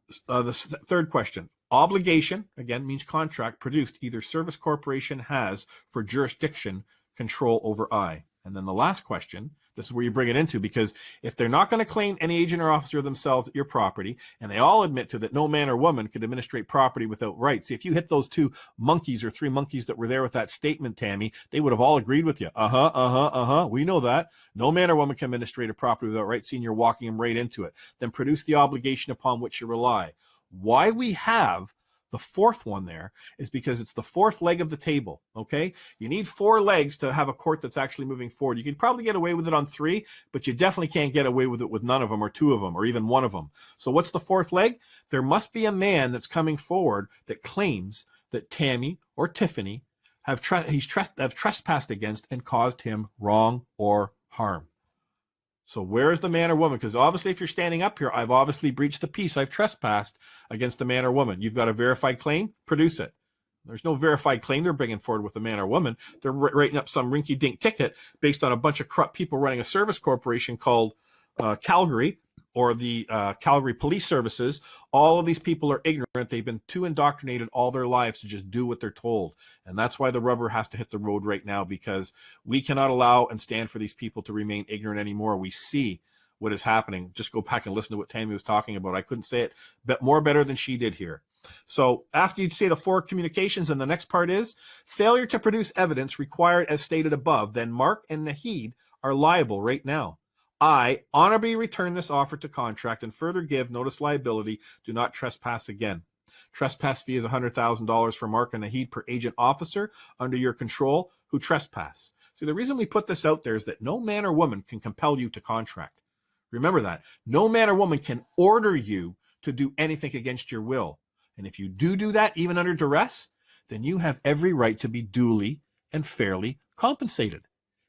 third question. Obligation, again, means contract, produced either service corporation has for jurisdiction control over I. And then the last question, this is where you bring it into, because if they're not going to claim any agent or officer themselves at your property, and they all admit to that no man or woman could administrate property without right. See, if you hit those 2 monkeys or 3 monkeys that were there with that statement, Tammy, they would have all agreed with you. We know that. No man or woman can administrate a property without right. Seeing you're walking them right into it. Then produce the obligation upon which you rely. Why we have The fourth one there is because it's the fourth leg of the table, okay? You need 4 legs to have a court that's actually moving forward. You can probably get away with it on 3, but you definitely can't get away with it with none of them or 2 of them or even 1 of them. So what's the fourth leg? There must be a man that's coming forward that claims that Tammy or Tiffany have trespassed against and caused him wrong or harm. So where is the man or woman? Because obviously if you're standing up here, I've obviously breached the peace. I've trespassed against a man or woman. You've got a verified claim? Produce it. There's no verified claim they're bringing forward with a man or woman. They're writing up some rinky-dink ticket based on a bunch of corrupt people running a service corporation called Calgary, or the Calgary Police Services. All of these people are ignorant. They've been too indoctrinated all their lives to just do what they're told. And that's why the rubber has to hit the road right now, because we cannot allow and stand for these people to remain ignorant anymore. We see what is happening. Just go back and listen to what Tammy was talking about. I couldn't say it more better than she did here. So after you say the 4 communications, and the next part is failure to produce evidence required as stated above, then Mark and Naheed are liable right now. I honorably return this offer to contract and further give notice liability. Do not trespass again. Trespass fee is $100,000 for Mark and Naheed per agent officer under your control who trespass. See, the reason we put this out there is that no man or woman can compel you to contract. Remember that. No man or woman can order you to do anything against your will. And if you do that, even under duress, then you have every right to be duly and fairly compensated.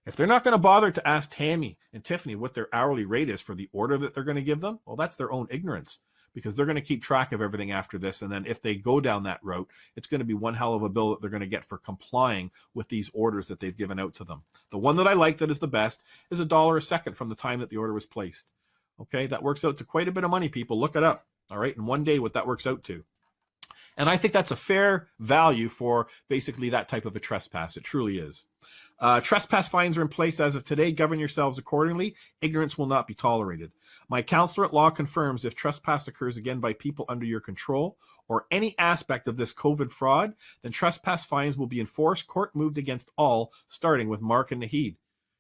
If they're not going to bother to ask Tammy and Tiffany what their hourly rate is for the order that they're going to give them, well, that's their own ignorance, because they're going to keep track of everything after this. And then if they go down that route, it's going to be one hell of a bill that they're going to get for complying with these orders that they've given out to them. The one that I like that is the best is $1 a second from the time that the order was placed. Okay, that works out to quite a bit of money, people. Look it up. All right, in one day what that works out to. And I think that's a fair value for basically that type of a trespass. It truly is. Trespass fines are in place as of today. Govern yourselves accordingly. Ignorance will not be tolerated. My counselor at law confirms if trespass occurs again by people under your control or any aspect of this COVID fraud, then trespass fines will be enforced, court moved against all, starting with Mark and Naheed.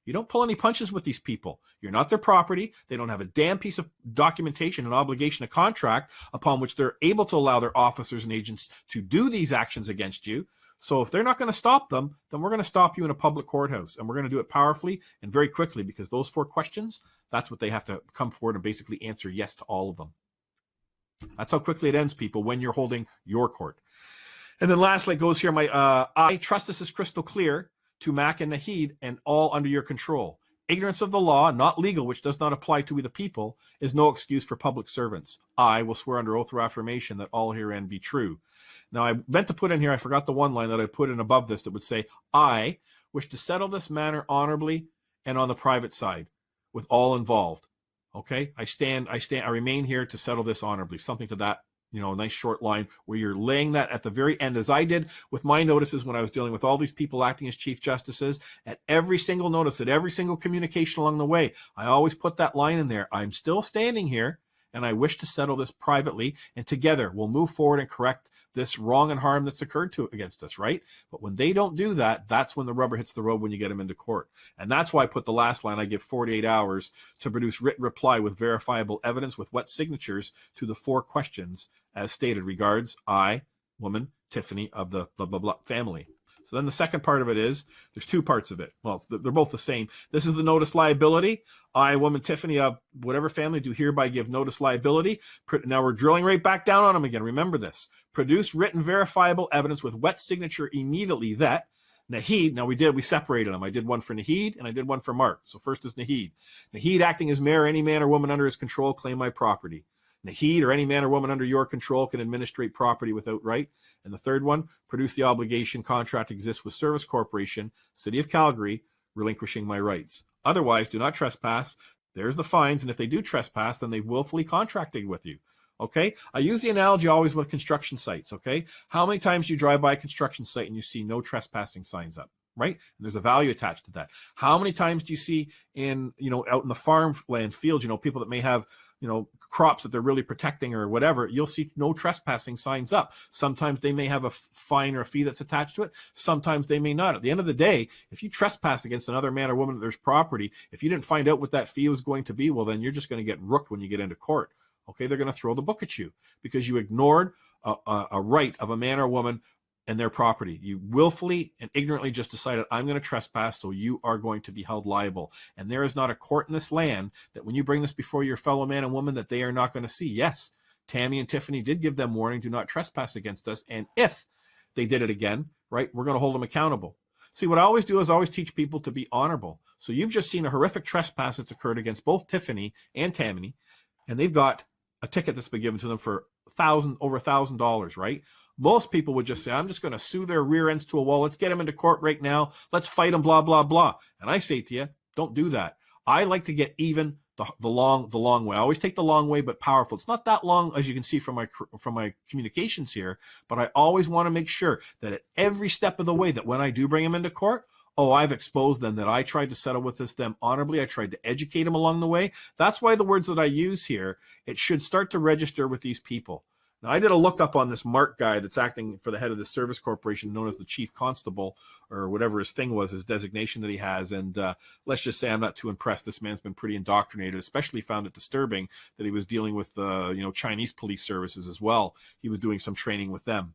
You don't pull any punches with these people. You're not their property. They don't have a damn piece of documentation, an obligation, a contract upon which they're able to allow their officers and agents to do these actions against you. So if they're not going to stop them, then we're going to stop you in a public courthouse. And we're going to do it powerfully and very quickly, because those 4 questions, that's what they have to come forward and basically answer yes to all of them. That's how quickly it ends, people, when you're holding your court. And then lastly, it goes here, I trust this is crystal clear to Mac and Naheed and all under your control. Ignorance of the law, not legal, which does not apply to the people, is no excuse for public servants. I will swear under oath or affirmation that all herein be true. Now, I meant to put in here, I forgot the one line that I put in above this that would say, I wish to settle this matter honorably and on the private side with all involved. Okay? I remain here to settle this honorably. Something to that, nice short line where you're laying that at the very end, as I did with my notices when I was dealing with all these people acting as chief justices. At every single notice, at every single communication along the way, I always put that line in there. I'm still standing here, and I wish to settle this privately, and together we'll move forward and correct this wrong and harm that's occurred against us, right? But when they don't do that, that's when the rubber hits the road, when you get them into court. And that's why I put the last line, I give 48 hours to produce written reply with verifiable evidence with wet signatures to the 4 questions as stated. Regards, I, woman, Tiffany of the blah, blah, blah family. So then the second part of it is, there's 2 parts of it. Well, they're both the same. This is the notice liability. I, woman, Tiffany of whatever family, do hereby give notice liability. Now we're drilling right back down on them again. Remember this. Produce written verifiable evidence with wet signature immediately that Naheed, we separated them. I did one for Naheed and I did one for Mark. So first is Naheed. Naheed, acting as mayor, any man or woman under his control, claim my property. Naheed, or any man or woman under your control, can administrate property without right. And the third one, produce the obligation contract exists with Service Corporation, City of Calgary, relinquishing my rights. Otherwise, do not trespass. There's the fines. And if they do trespass, then they've willfully contracted with you. Okay? I use the analogy always with construction sites. Okay? How many times do you drive by a construction site and you see no trespassing signs up? Right? And there's a value attached to that. How many times do you see in, out in the farmland fields, people that may have, crops that they're really protecting or whatever, you'll see no trespassing signs up. Sometimes they may have a fine or a fee that's attached to it. Sometimes they may not. At the end of the day, if you trespass against another man or woman that there's property, if you didn't find out what that fee was going to be, well, then you're just going to get rooked when you get into court. Okay, they're going to throw the book at you because you ignored a right of a man or woman and their property. You willfully and ignorantly just decided, I'm going to trespass, so you are going to be held liable. And there is not a court in this land that when you bring this before your fellow man and woman that they are not going to see. Yes, Tammy and Tiffany did give them warning, do not trespass against us. And if they did it again, right, we're going to hold them accountable. See, what I always do is always teach people to be honorable. So you've just seen a horrific trespass that's occurred against both Tiffany and Tammy, and they've got a ticket that's been given to them for over $1,000, right? Most people would just say, I'm just going to sue their rear ends to a wall. Let's get them into court right now. Let's fight them, blah, blah, blah. And I say to you, don't do that. I like to get even the long way. I always take the long way, but powerful. It's not that long, as you can see from my communications here, but I always want to make sure that at every step of the way, that when I do bring them into court, I've exposed them, that I tried to settle with them honorably. I tried to educate them along the way. That's why the words that I use here, it should start to register with these people. Now, I did a lookup on this Mark guy that's acting for the head of the service corporation, known as the chief constable, or whatever his thing was, his designation that he has. And let's just say I'm not too impressed. This man's been pretty indoctrinated, especially found it disturbing that he was dealing with Chinese police services as well. He was doing some training with them.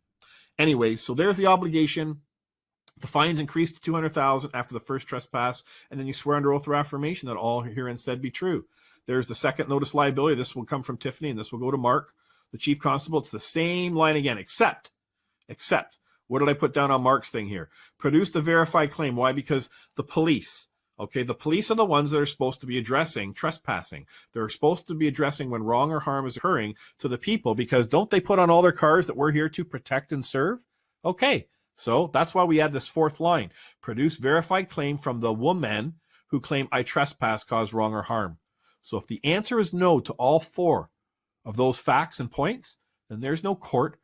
Anyway, so there's the obligation. The fines increased to $200,000 after the first trespass, and then you swear under oath or affirmation that all herein said be true. There's the second notice liability. This will come from Tiffany, and this will go to Mark, the chief constable. It's the same line again, except, what did I put down on Mark's thing here? Produce the verified claim. Why? Because the police, okay, the police are the ones that are supposed to be addressing trespassing. They're supposed to be addressing when wrong or harm is occurring to the people, because don't they put on all their cars that we're here to protect and serve? Okay. So that's why we add this fourth line. Produce verified claim from the woman who claim I trespass, caused wrong or harm. So if the answer is no to all four of those facts and points, then there's no court.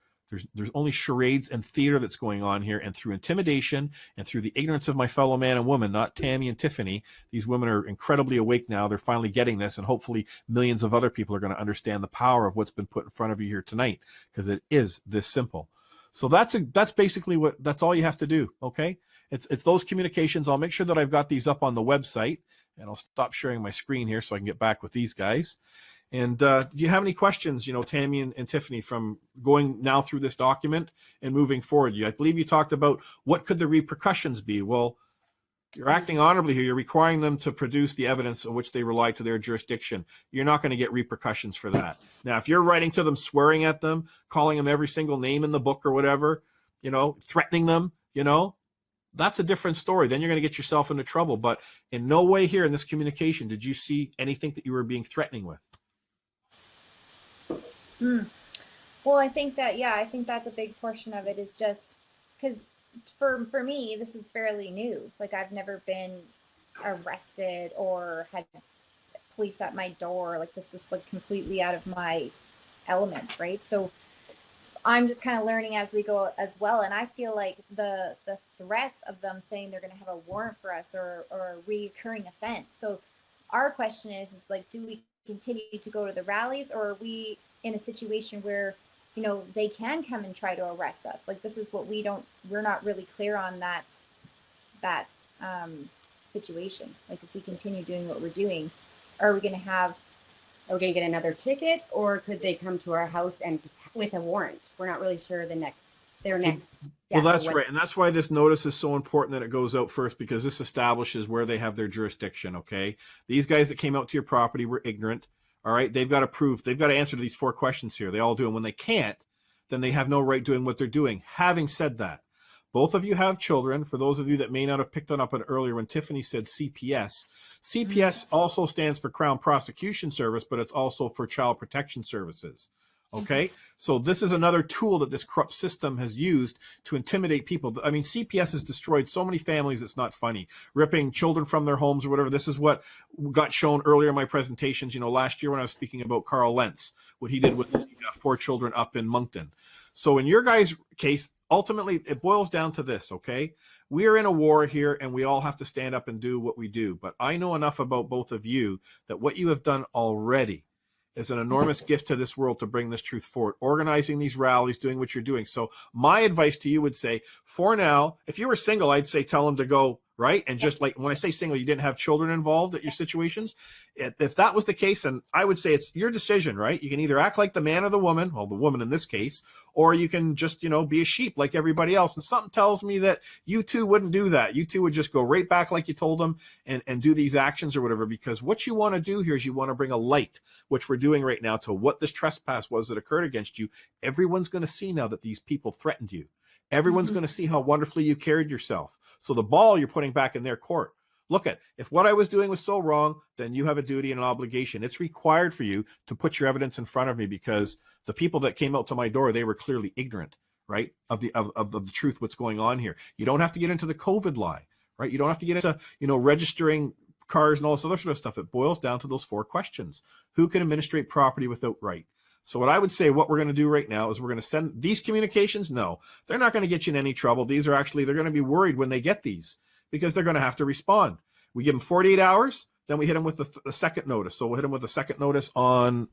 There's only charades and theater that's going on here. And through intimidation and through the ignorance of my fellow man and woman, not Tammy and Tiffany, these women are incredibly awake now. They're finally getting this. And hopefully millions of other people are going to understand the power of what's been put in front of you here tonight, because it is this simple. So that's basically that's all you have to do. Okay. It's those communications. I'll make sure that I've got these up on the website, and I'll stop sharing my screen here so I can get back with these guys. And do you have any questions, Tammy and Tiffany, from going now through this document and moving forward? I believe you talked about what could the repercussions be. Well, you're acting honorably here. You're requiring them to produce the evidence on which they rely to their jurisdiction. You're not going to get repercussions for that. Now, if you're writing to them, swearing at them, calling them every single name in the book or whatever, threatening them, that's a different story. Then you're going to get yourself into trouble. But in no way here in this communication did you see anything that you were being threatening with. Well, I think that's a big portion of it, is just because for me, this is fairly new. Like, I've never been arrested or had police at my door. Like, this is like completely out of my element, right? So I'm just kind of learning as we go as well. And I feel like the threats of them saying they're going to have a warrant for us or a reoccurring offense. So our question is like, do we continue to go to the rallies, or are we in a situation where they can come and try to arrest us? Like, this is what we're not really clear on that situation. Like, if we continue doing what we're doing, are we going to get another ticket, or could they come to our house and with a warrant? We're not really sure their next. Well, that's right. And that's why this notice is so important that it goes out first, because this establishes where they have their jurisdiction. Okay. These guys that came out to your property were ignorant. All right. They've got to prove, they've got to answer to these four questions here. They all do. And when they can't, then they have no right doing what they're doing. Having said that, both of you have children. For those of you that may not have picked up on it earlier, when Tiffany said CPS, CPS also stands for Crown Prosecution Service, but it's also for Child Protection Services. Okay, so this is another tool that this corrupt system has used to intimidate people. I mean, CPS has destroyed so many families, it's not funny. Ripping children from their homes or whatever. This is what got shown earlier in my presentations, last year when I was speaking about Carl Lentz, what he did with 4 children up in Moncton. So in your guys' case, ultimately, it boils down to this, okay? We are in a war here, and we all have to stand up and do what we do. But I know enough about both of you that what you have done already is an enormous gift to this world to bring this truth forward, organizing these rallies, doing what you're doing. So my advice to you would say, for now, if you were single, I'd say tell them to go right? And just like when I say single, you didn't have children involved at your situations. If that was the case, then I would say it's your decision, right? You can either act like the man or the woman, well, the woman in this case, or you can just, be a sheep like everybody else. And something tells me that you two wouldn't do that. You two would just go right back like you told them and do these actions or whatever, because what you want to do here is you want to bring a light, which we're doing right now, to what this trespass was that occurred against you. Everyone's going to see now that these people threatened you. Everyone's going to see how wonderfully you carried yourself. So the ball you're putting back in their court. Look at, if what I was doing was so wrong, then you have a duty and an obligation. It's required for you to put your evidence in front of me, because the people that came out to my door, they were clearly ignorant, right, of the truth, what's going on here. You don't have to get into the COVID lie, right? You don't have to get into, registering cars and all this other sort of stuff. It boils down to those 4 questions. Who can administrate property without right? So what I would say, what we're going to do right now is we're going to send these communications. No, they're not going to get you in any trouble. These are actually, they're going to be worried when they get these, because they're going to have to respond. We give them 48 hours, then we hit them with the second notice. So we'll hit them with the second notice on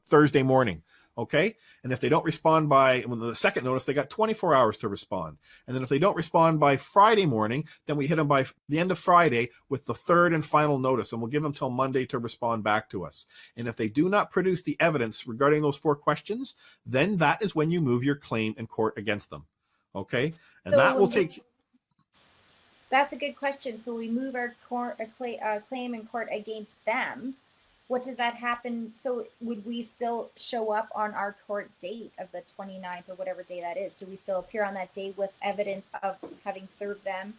Thursday morning. Okay. And if they don't respond by the second notice, they got 24 hours to respond. And then if they don't respond by Friday morning, then we hit them by the end of Friday with the third and final notice. And we'll give them till Monday to respond back to us. And if they do not produce the evidence regarding those 4 questions, then that is when you move your claim in court against them. Okay. And So that will take. That's a good question. So we move our claim in court against them. What does that happen? So would we still show up on our court date of the 29th or whatever day that is? Do we still appear on that day with evidence of having served them?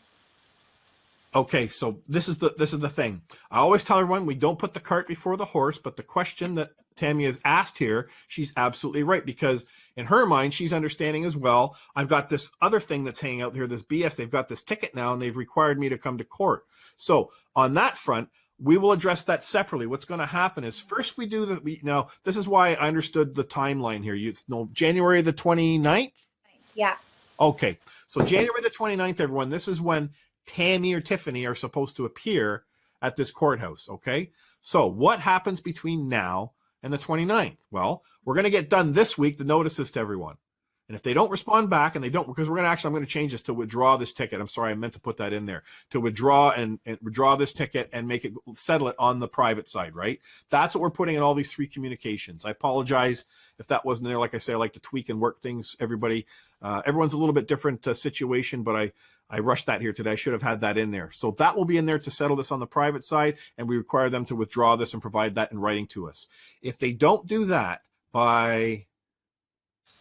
Okay, so this is the thing. I always tell everyone, we don't put the cart before the horse, but the question that Tammy has asked here, she's absolutely right, because in her mind, she's understanding as well. I've got this other thing that's hanging out here, this BS. They've got this ticket now, and they've required me to come to court. So on that front, we will address that separately. What's going to happen is first we do now, this is why I understood the timeline here. January the 29th? Yeah. Okay. So January the 29th, everyone, this is when Tammy or Tiffany are supposed to appear at this courthouse. Okay. So what happens between now and the 29th? Well, we're going to get done this week, the notices to everyone. And if they don't respond back, and they don't, because I'm going to change this to withdraw this ticket. I'm sorry, I meant to put that in there, to withdraw and withdraw this ticket and settle it on the private side, right? That's what we're putting in all these 3 communications. I apologize if that wasn't there. Like I say, I like to tweak and work things. Everyone's a little bit different situation, but I rushed that here today. I should have had that in there. So that will be in there to settle this on the private side, and we require them to withdraw this and provide that in writing to us. If they don't do that by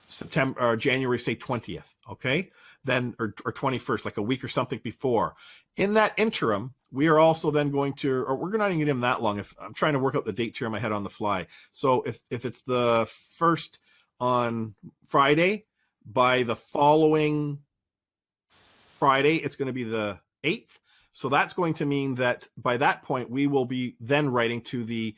September or January, say 20th, okay, then or 21st, like a week or something before. In that interim, we are also then going to, or we're not even getting them that long. If I'm trying to work out the dates here in my head on the fly. So if it's the 1st on Friday, by the following Friday, it's going to be the 8th. So that's going to mean that by that point, we will be then writing to the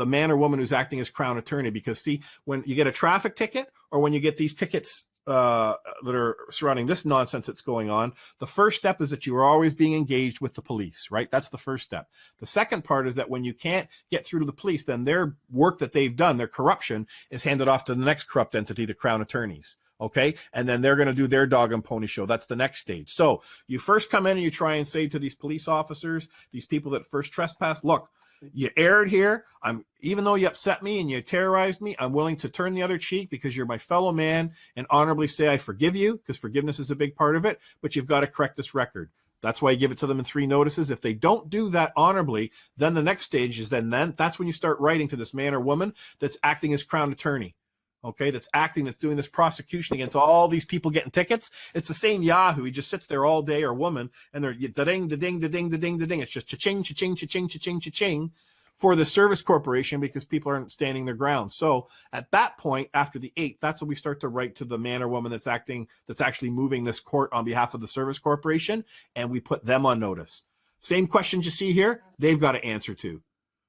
man or woman who's acting as crown attorney, because see, when you get a traffic ticket or when you get these tickets that are surrounding this nonsense that's going on, the first step is that you are always being engaged with the police, right? That's the first step. The second part is that when you can't get through to the police, then their work that they've done, their corruption, is handed off to the next corrupt entity, the crown attorneys. Okay. And then they're going to do their dog and pony show. That's the next stage. So you first come in and you try and say to these police officers, these people that first trespassed, look, you erred here. Even though you upset me and you terrorized me, I'm willing to turn the other cheek because you're my fellow man and honorably say I forgive you, because forgiveness is a big part of it, but you've got to correct this record. That's why you give it to them in 3 notices. If they don't do that honorably, then the next stage is then that's when you start writing to this man or woman that's acting as crown attorney. Okay, that's doing this prosecution against all these people getting tickets. It's the same Yahoo. He just sits there all day, or woman, and they're da-ding, da-ding, da-ding, da-ding, da-ding. It's just cha-ching, cha-ching, cha-ching, cha-ching, cha-ching for the service corporation, because people aren't standing their ground. So at that point, after the 8th, that's when we start to write to the man or woman that's actually moving this court on behalf of the service corporation, and we put them on notice. Same questions you see here, they've got to answer to.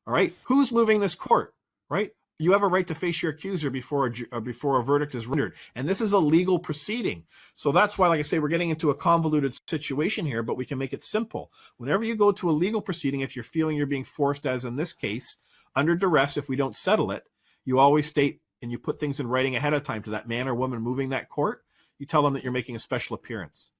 All right, who's moving this court, right? You have a right to face your accuser before a verdict is rendered. And this is a legal proceeding. So that's why, like I say, we're getting into a convoluted situation here, but we can make it simple. Whenever you go to a legal proceeding, if you're feeling you're being forced, as in this case, under duress, if we don't settle it, you always state, and you put things in writing ahead of time to that man or woman moving that court, you tell them that you're making a special appearance.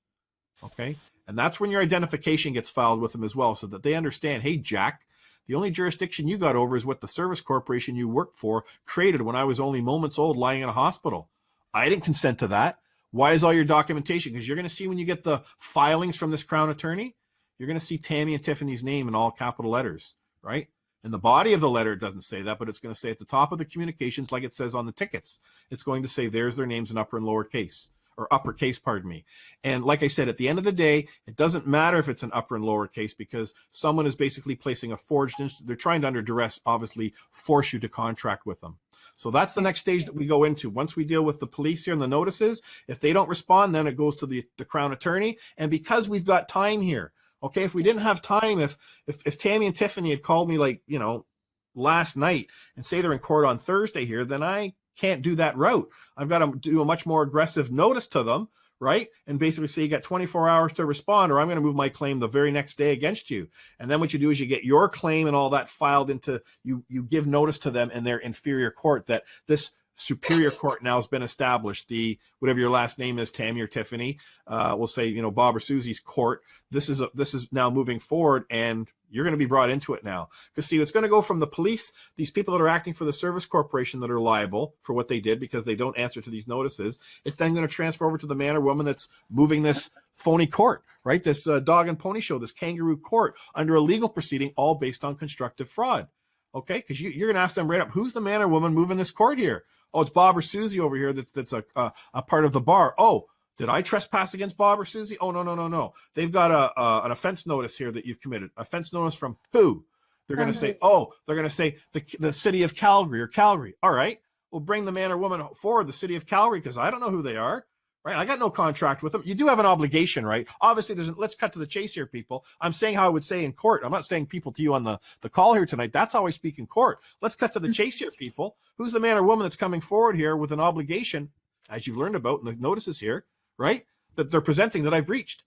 Okay. And that's when your identification gets filed with them as well, so that they understand, hey, Jack, the only jurisdiction you got over is what the service corporation you worked for created when I was only moments old lying in a hospital. I didn't consent to that. Why is all your documentation? Because you're going to see when you get the filings from this Crown attorney, you're going to see Tammy and Tiffany's name in all capital letters, right? In the body of the letter, it doesn't say that, but it's going to say at the top of the communications, like it says on the tickets, it's going to say there's their names in upper and lower case, or uppercase, pardon me. And like I said, at the end of the day, it doesn't matter if it's an upper and lower case, because someone is basically placing a forged, they're trying to under duress, obviously, force you to contract with them. So that's the next stage that we go into. Once we deal with the police here and the notices, if they don't respond, then it goes to the Crown attorney. And because we've got time here, okay, if we didn't have time, if Tammy and Tiffany had called me, like, you know, last night and say they're in court on Thursday here, then I can't do that route. I've got to do a much more aggressive notice to them, right? And basically say you got 24 hours to respond, or I'm going to move my claim the very next day against you. And then what you do is you get your claim and all that filed into, you give notice to them in their inferior court that this superior court now has been established. The, whatever your last name is, Tammy or Tiffany, we'll say, you know, Bob or Susie's court. This is now moving forward, and you're going to be brought into it now. Because see, it's going to go from the police, these people that are acting for the service corporation that are liable for what they did because they don't answer to these notices. It's then going to transfer over to the man or woman that's moving this phony court, right? This dog and pony show, this kangaroo court under a legal proceeding, all based on constructive fraud. Okay, because you're going to ask them right up, who's the man or woman moving this court here? Oh, it's Bob or Susie over here that's a part of the bar. Oh, did I trespass against Bob or Susie? Oh, no. They've got an offense notice here that you've committed. Offense notice from who? They're going to say, the city of Calgary or Calgary. All right, we'll bring the man or woman forward, the city of Calgary, because I don't know who they are. Right, I got no contract with them. You do have an obligation, right? Obviously, let's cut to the chase here, people. I'm saying how I would say in court. I'm not saying people to you on the call here tonight. That's how I speak in court. Let's cut to the chase here, people. Who's the man or woman that's coming forward here with an obligation, as you've learned about in the notices here, right? That they're presenting that I've breached,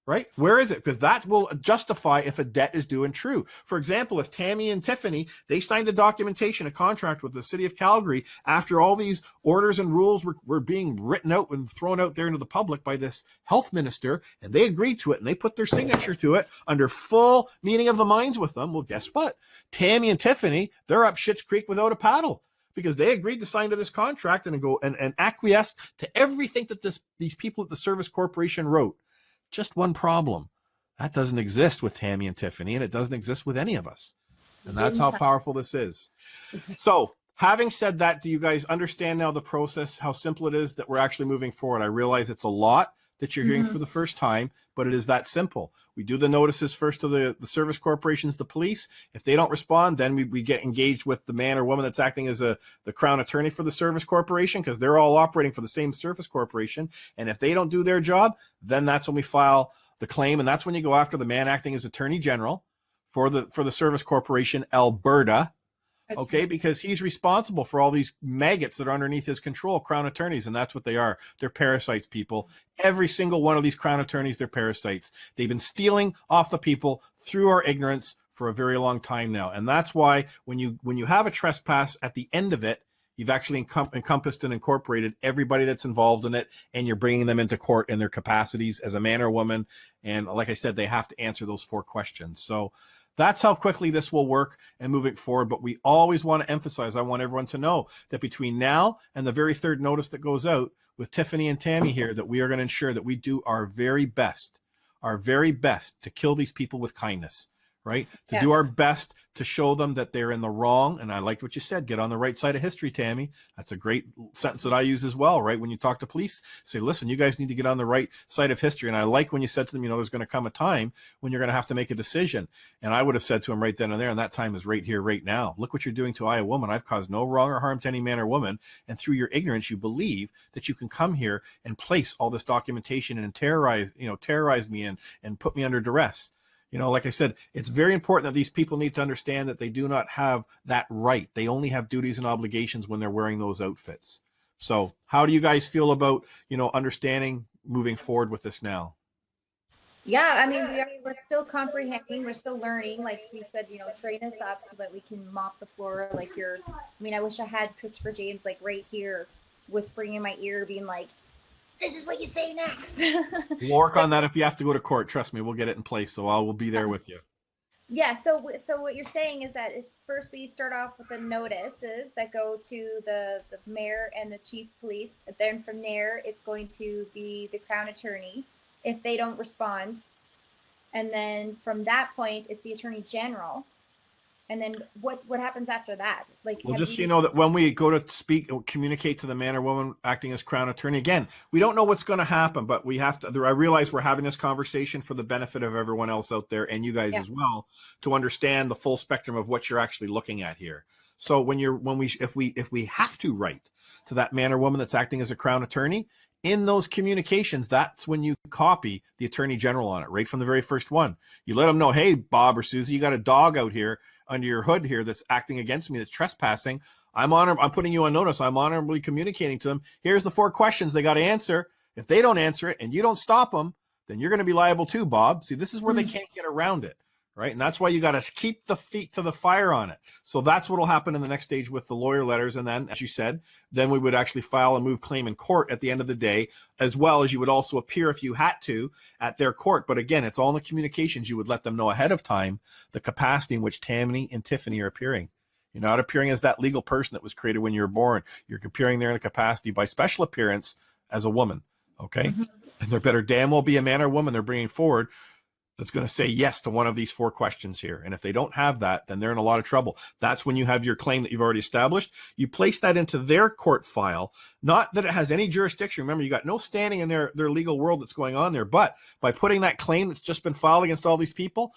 right? Where is it? Because that will justify if a debt is due and true. For example, if Tammy and Tiffany, they signed a documentation, a contract with the city of Calgary after all these orders and rules were being written out and thrown out there into the public by this health minister, and they agreed to it and they put their signature to it under full meeting of the minds with them. Well, guess what? Tammy and Tiffany, they're up Schitt's Creek without a paddle, because they agreed to sign to this contract and go and acquiesce to everything that these people at the service corporation wrote. Just one problem. That doesn't exist with Tammy and Tiffany, and it doesn't exist with any of us. And that's how powerful this is. So, having said that, do you guys understand now the process, how simple it is that we're actually moving forward? I realize it's a lot that you're hearing for the first time, but it is that simple. We do the notices first to the service corporations, the police. If they don't respond, then we get engaged with the man or woman that's acting as the Crown attorney for the service corporation, because they're all operating for the same service corporation. And if they don't do their job, then that's when we file the claim. And that's when you go after the man acting as attorney general for the service corporation, Alberta. Okay, because he's responsible for all these maggots that are underneath his control, Crown attorneys, and that's what they are. They're parasites, people. Every single one of these Crown attorneys, they're parasites. They've been stealing off the people through our ignorance for a very long time now. And that's why when you have a trespass, at the end of it, you've actually encompassed and incorporated everybody that's involved in it, and you're bringing them into court in their capacities as a man or woman. And like I said, they have to answer those 4 questions. So that's how quickly this will work and moving forward. But we always want to emphasize, I want everyone to know that between now and the very third notice that goes out with Tiffany and Tammy here, that we are going to ensure that we do our very best to kill these people with kindness, right? To do our best to show them that they're in the wrong. And I liked what you said, get on the right side of history, Tammy. That's a great sentence that I use as well, right? When you talk to police, say, listen, you guys need to get on the right side of history. And I like when you said to them, you know, there's going to come a time when you're going to have to make a decision. And I would have said to him right then and there, and that time is right here, right now. Look what you're doing to I, a woman. I've caused no wrong or harm to any man or woman. And through your ignorance, you believe that you can come here and place all this documentation and terrorize me and put me under duress. You know, like I said, it's very important that these people need to understand that they do not have that right. They only have duties and obligations when they're wearing those outfits. So how do you guys feel about, you know, understanding moving forward with this now? Yeah, I mean, we're still comprehending, we're still learning. Like we said, you know, train us up so that we can mop the floor. Like I wish I had Christopher James like right here whispering in my ear, being like, this is what you say next. We'll work on that if you have to go to court. Trust me, we'll get it in place. So I will be there with you. Yeah, so what you're saying is that first we start off with the notices that go to the mayor and the chief of police. Then from there, it's going to be the crown attorney if they don't respond. And then from that point, it's the attorney general. And then what happens after that? Like, Well, just so you know that when we go to speak or communicate to the man or woman acting as crown attorney, again, we don't know what's going to happen, but we have to. I realize we're having this conversation for the benefit of everyone else out there and you guys as well, to understand the full spectrum of what you're actually looking at here. So if we have to write to that man or woman that's acting as a crown attorney, in those communications, that's when you copy the attorney general on it, right from the very first one. You let them know, hey, Bob or Susie, you got a dog out here under your hood here that's acting against me, that's trespassing. I'm putting you on notice. I'm honorably communicating to them. Here's the 4 questions they got to answer. If they don't answer it and you don't stop them, then you're going to be liable too, Bob. See, this is where they can't get around it. Right. And that's why you got to keep the feet to the fire on it. So that's what will happen in the next stage with the lawyer letters. And then, as you said, then we would actually file a move claim in court at the end of the day, as well as you would also appear if you had to at their court. But again, it's all in the communications. You would let them know ahead of time the capacity in which Tammy and Tiffany are appearing. You're not appearing as that legal person that was created when you were born. You're appearing there in the capacity by special appearance as a woman. Okay. And there better damn well be a man or woman they're bringing forward that's going to say yes to one of these 4 questions here. And if they don't have that, then they're in a lot of trouble. That's when you have your claim that you've already established. You place that into their court file, not that it has any jurisdiction. Remember, you got no standing in their legal world that's going on there. But by putting that claim that's just been filed against all these people,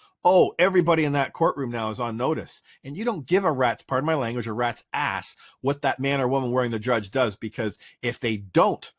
everybody in that courtroom now is on notice. And you don't give a rat's, pardon my language, a rat's ass what that man or woman wearing the judge does, because if they don't,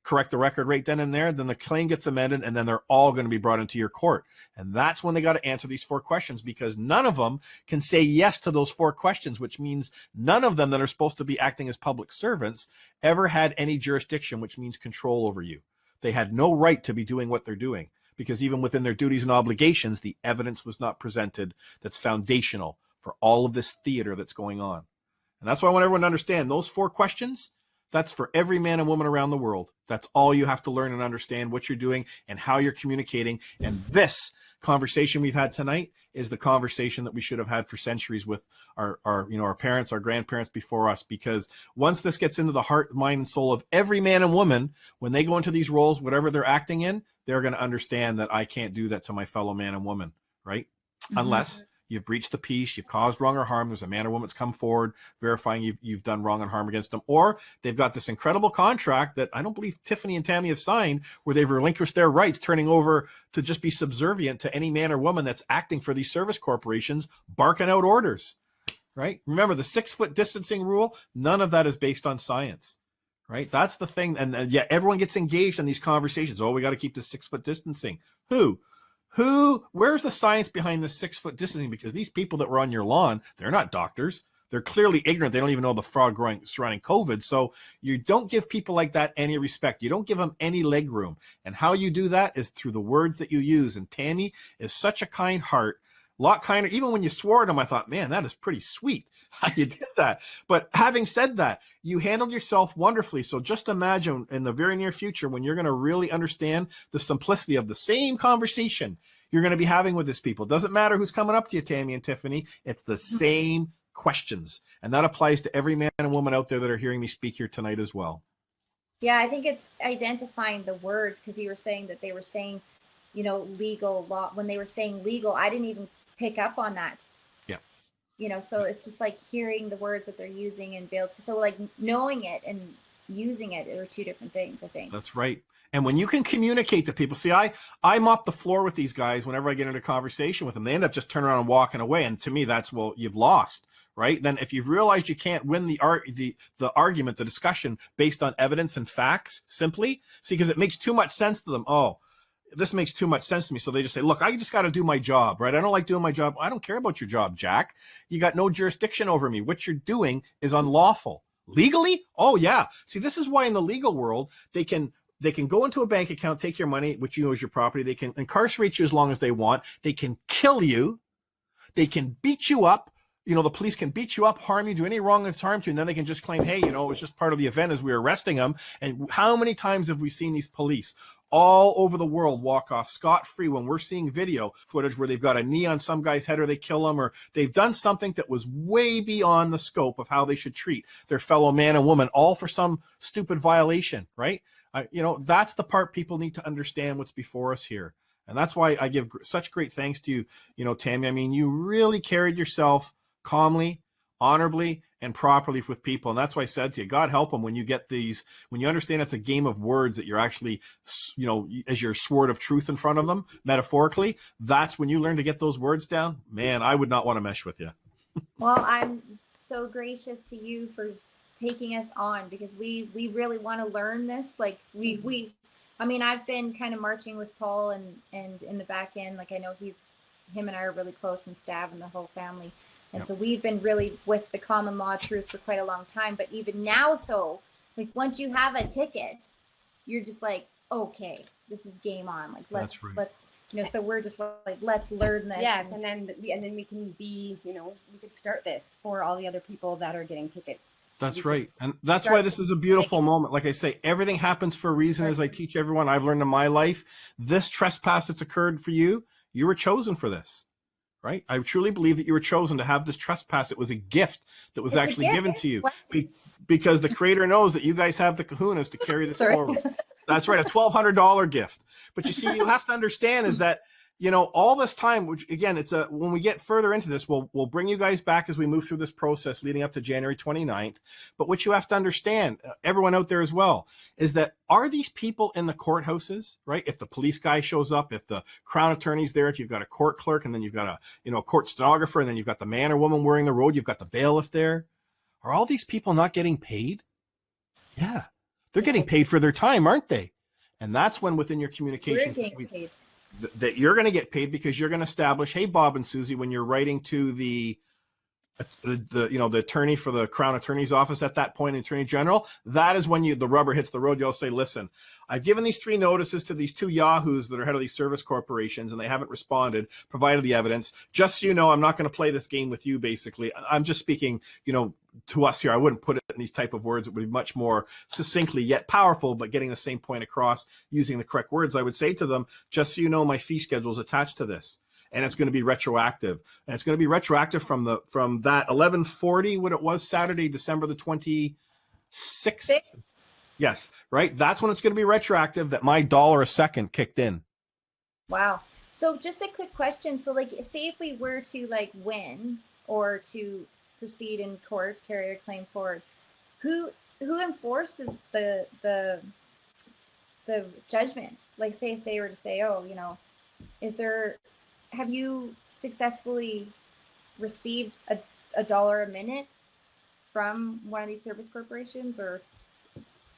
correct the record right then and there, then the claim gets amended, and then they're all going to be brought into your court. And that's when they got to answer these 4 questions, because none of them can say yes to those 4 questions, which means none of them that are supposed to be acting as public servants ever had any jurisdiction, which means control over you. They had no right to be doing what they're doing, because even within their duties and obligations, the evidence was not presented that's foundational for all of this theater that's going on. And that's why I want everyone to understand those 4 questions. That's for every man and woman around the world. That's all you have to learn and understand, what you're doing and how you're communicating. And this conversation we've had tonight is the conversation that we should have had for centuries with our parents, our grandparents before us, because once this gets into the heart, mind, and soul of every man and woman, when they go into these roles, whatever they're acting in, they're going to understand that I can't do that to my fellow man and woman, right? Unless you've breached the peace, you've caused wrong or harm, there's a man or woman that's come forward verifying you've done wrong and harm against them, or they've got this incredible contract that I don't believe Tiffany and Tammy have signed, where they've relinquished their rights, turning over to just be subservient to any man or woman that's acting for these service corporations, barking out orders, right? Remember the 6-foot distancing rule, none of that is based on science. Right. That's the thing. And yet everyone gets engaged in these conversations. We got to keep the 6-foot distancing. Where's the science behind the 6-foot distancing? Because these people that were on your lawn, they're not doctors. They're clearly ignorant. They don't even know the fraud surrounding COVID. So you don't give people like that any respect. You don't give them any leg room. And how you do that is through the words that you use. And Tammy is such a kind heart, a lot kinder. Even when you swore at him, I thought, man, that is pretty sweet how you did that. But having said that, you handled yourself wonderfully. So just imagine in the very near future, when you're going to really understand the simplicity of the same conversation you're going to be having with these people. It doesn't matter who's coming up to you, Tammy and Tiffany. It's the same questions. And that applies to every man and woman out there that are hearing me speak here tonight as well. Yeah, I think it's identifying the words, because you were saying that they were saying, legal law. When they were saying legal, I didn't even pick up on that. Yeah. So it's just like hearing the words that they're using and be able to, so like knowing it and using it are 2 different things, I think. That's right. And when you can communicate to people, see, I mop the floor with these guys whenever I get into conversation with them. They end up just turning around and walking away. And to me, that's, well, you've lost, right? Then if you've realized you can't win the argument, the discussion based on evidence and facts simply, see, because it makes too much sense to them. This makes too much sense to me. So they just say, look, I just got to do my job, right? I don't like doing my job. I don't care about your job, Jack. You got no jurisdiction over me. What you're doing is unlawful. Legally? Oh, yeah. See, this is why in the legal world, they can go into a bank account, take your money, which you know is your property. They can incarcerate you as long as they want. They can kill you. They can beat you up. the police can beat you up, harm you, do any wrong that's harmed you, and then they can just claim, hey, it's just part of the event as we were arresting them. And how many times have we seen these police all over the world walk off scot-free when we're seeing video footage where they've got a knee on some guy's head or they kill him, or they've done something that was way beyond the scope of how they should treat their fellow man and woman, all for some stupid violation, right? That's the part people need to understand what's before us here. And that's why I give such great thanks to you, Tammy. I mean, you really carried yourself calmly, honorably, and properly with people. And that's why I said to you, God help them when you get these, when you understand it's a game of words that you're actually, as your sword of truth in front of them, metaphorically, that's when you learn to get those words down. Man, I would not want to mesh with you. Well, I'm so gracious to you for taking us on, because we really want to learn this. Like I've been kind of marching with Paul and in the back end, like I know him and I are really close, and Stav and the whole family. And so we've been really with the common law truth for quite a long time. But even now, so like once you have a ticket, you're just like, okay, this is game on. Like let's so we're just like, let's learn this. Yes, and then we can we could start this for all the other people that are getting tickets. That's right. And that's why this is a beautiful moment. Like I say, everything happens for a reason. As I teach everyone, I've learned in my life, this trespass that's occurred for you, you were chosen for this. Right? I truly believe that you were chosen to have this trespass. It was a gift that was actually given to you, because the Creator knows that you guys have the kahunas to carry this forward. That's right, a $1,200 gift. But you see, you have to understand is that, all this time, which again, when we get further into this, we'll bring you guys back as we move through this process leading up to January 29th. But what you have to understand, everyone out there as well, is that are these people in the courthouses, right? If the police guy shows up, if the Crown attorney's there, if you've got a court clerk, and then you've got a court stenographer, and then you've got the man or woman wearing the robe, you've got the bailiff there. Are all these people not getting paid? Yeah, they're getting paid for their time, aren't they? And that's when within your communications, that you're going to get paid, because you're going to establish, hey, Bob and Susie, when you're writing to the attorney for the Crown Attorney's Office at that point, Attorney General, that is when the rubber hits the road. You'll say, listen, I've given these 3 notices to these 2 yahoos that are head of these service corporations, and they haven't responded, provided the evidence. Just so you know, I'm not going to play this game with you, basically. I'm just speaking, to us here. I wouldn't put it in these type of words. It would be much more succinctly yet powerful, but getting the same point across using the correct words. I would say to them, just so you know, my fee schedule is attached to this. And it's going to be retroactive. And it's going to be retroactive from that 11:40, what it was, Saturday, December the 26th. Yes, right? That's when it's going to be retroactive, that my $1 a second kicked in. Wow. So just a quick question. So like, say if we were to win or to proceed in court, carry a claim forward, who enforces the judgment? Like, say if they were to say, have you successfully received a dollar a minute from one of these service corporations? Or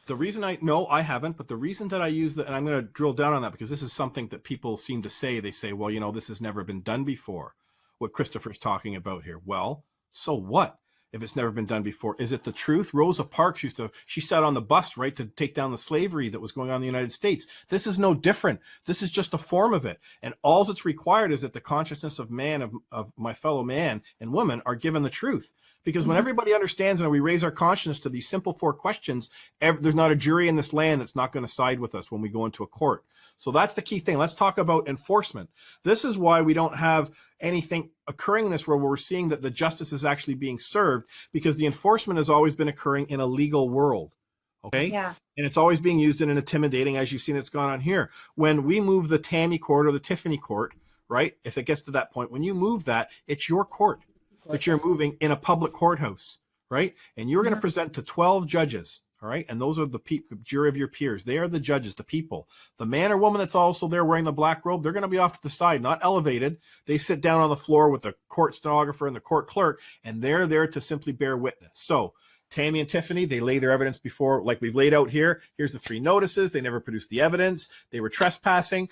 the reason I haven't, but the reason that I use that, and I'm going to drill down on that, because this is something that people seem to say. They say, well, this has never been done before, what Christopher's talking about here. Well, so what? If it's never been done before, is it the truth? Rosa Parks she sat on the bus, right, to take down the slavery that was going on in the United States. This is no different. This is just a form of it. And all that's required is that the consciousness of man, of my fellow man and woman, are given the truth. Because when everybody understands and we raise our consciousness to these simple 4 questions, there's not a jury in this land that's not going to side with us when we go into a court. So that's the key thing. Let's talk about enforcement. This is why we don't have anything occurring in this world where we're seeing that the justice is actually being served, because the enforcement has always been occurring in a legal world. Okay? Yeah. And it's always being used in an intimidating, as you've seen it's gone on here. When we move the Tammy court or the Tiffany court, right, if it gets to that point, when you move that, it's your court that you're moving in a public courthouse, right? And you're going to present to 12 judges. All right. And those are the jury of your peers. They are the judges, the people. The man or woman that's also there wearing the black robe, they're going to be off to the side, not elevated. They sit down on the floor with the court stenographer and the court clerk, and they're there to simply bear witness. So Tammy and Tiffany, they lay their evidence before, like we've laid out here. Here's the 3 notices. They never produced the evidence. They were trespassing.